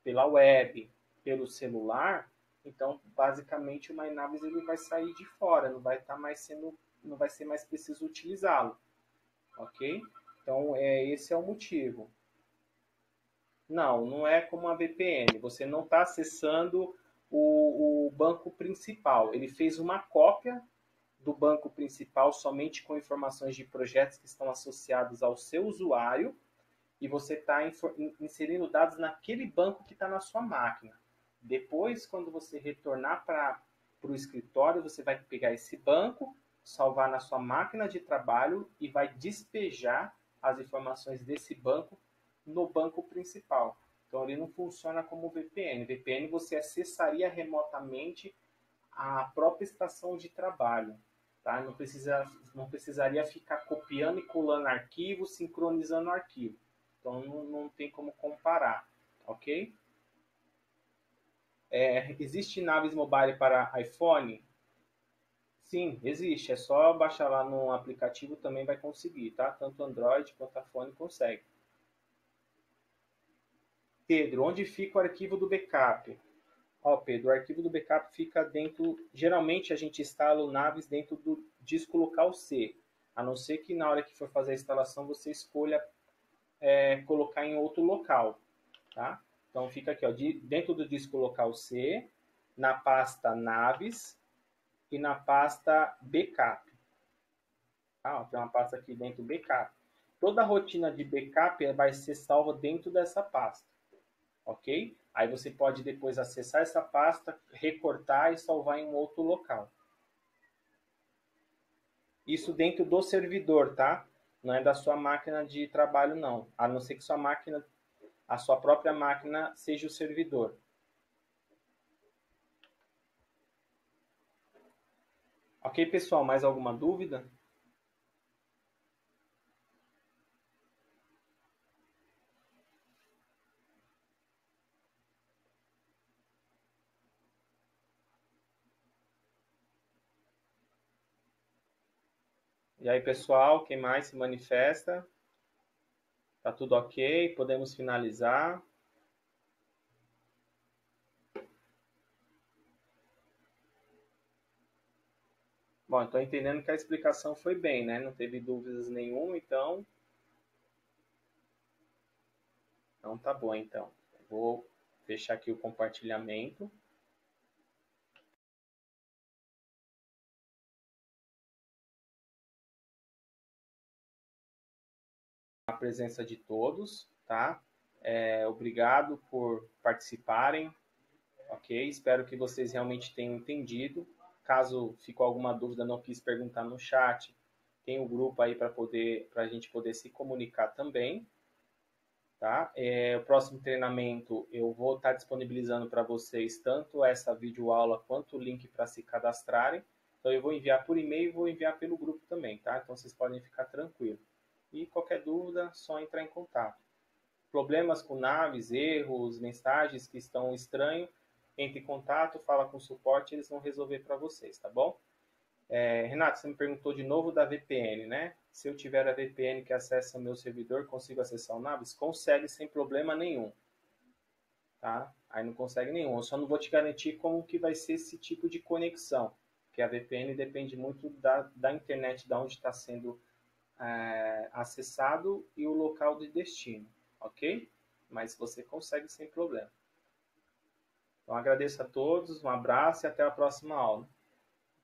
A: pela web, pelo celular, Então, basicamente, o MyNavis ele vai sair de fora, não vai ser mais preciso utilizá-lo, ok? Então, esse é o motivo. Não, não é como a VPN. Você não está acessando o banco principal. Ele fez uma cópia do banco principal somente com informações de projetos que estão associados ao seu usuário e você está inserindo dados naquele banco que está na sua máquina. Depois, quando você retornar para o escritório, você vai pegar esse banco, salvar na sua máquina de trabalho e vai despejar as informações desse banco no banco principal. Então, ele não funciona como VPN. VPN você acessaria remotamente a própria estação de trabalho. Tá? Não precisaria ficar copiando e colando arquivo, sincronizando arquivo. Então não tem como comparar, ok? Existe Navis Mobile para iPhone? Sim, existe. É só baixar lá no aplicativo, também vai conseguir, tá? Tanto Android quanto iPhone consegue. Pedro, onde fica o arquivo do backup? Ó, Pedro, o arquivo do backup fica dentro. Geralmente a gente instala o Navis dentro do disco local C. A não ser que na hora que for fazer a instalação você escolha colocar em outro local. Tá? Então fica aqui, ó, dentro do disco local C, na pasta Navis e na pasta Backup. Tá? Ó, tem uma pasta aqui dentro Backup. Toda a rotina de backup vai ser salva dentro dessa pasta. Ok? Aí você pode depois acessar essa pasta, recortar e salvar em um outro local. Isso dentro do servidor, tá? Não é da sua máquina de trabalho, não. A não ser que a sua própria máquina seja o servidor. Ok, pessoal? Mais alguma dúvida? E aí, pessoal, quem mais se manifesta? Tá tudo ok? Podemos finalizar? Bom, estou entendendo que a explicação foi bem, né? Não teve dúvidas nenhuma, então tá bom, então. Vou fechar aqui o compartilhamento. A presença de todos, tá? Obrigado por participarem, ok? Espero que vocês realmente tenham entendido. Caso ficou alguma dúvida, não quis perguntar no chat, tem o grupo aí para a gente poder se comunicar também, tá? O próximo treinamento eu vou estar disponibilizando para vocês tanto essa videoaula quanto o link para se cadastrarem. Então eu vou enviar por e-mail e vou enviar pelo grupo também, tá? Então vocês podem ficar tranquilos. E qualquer dúvida, só entrar em contato. Problemas com naves, erros, mensagens que estão estranhos, entre em contato, fala com o suporte, eles vão resolver para vocês, tá bom? Renato, você me perguntou de novo da VPN, né? Se eu tiver a VPN que acessa o meu servidor, consigo acessar o Navis? Consegue sem problema nenhum, tá? Aí não consegue nenhum. Eu só não vou te garantir como que vai ser esse tipo de conexão, porque a VPN depende muito da internet, de onde está sendo acessado e o local de destino, ok? Mas você consegue sem problema. Então agradeço a todos, um abraço e até a próxima aula.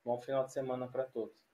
A: Bom final de semana para todos.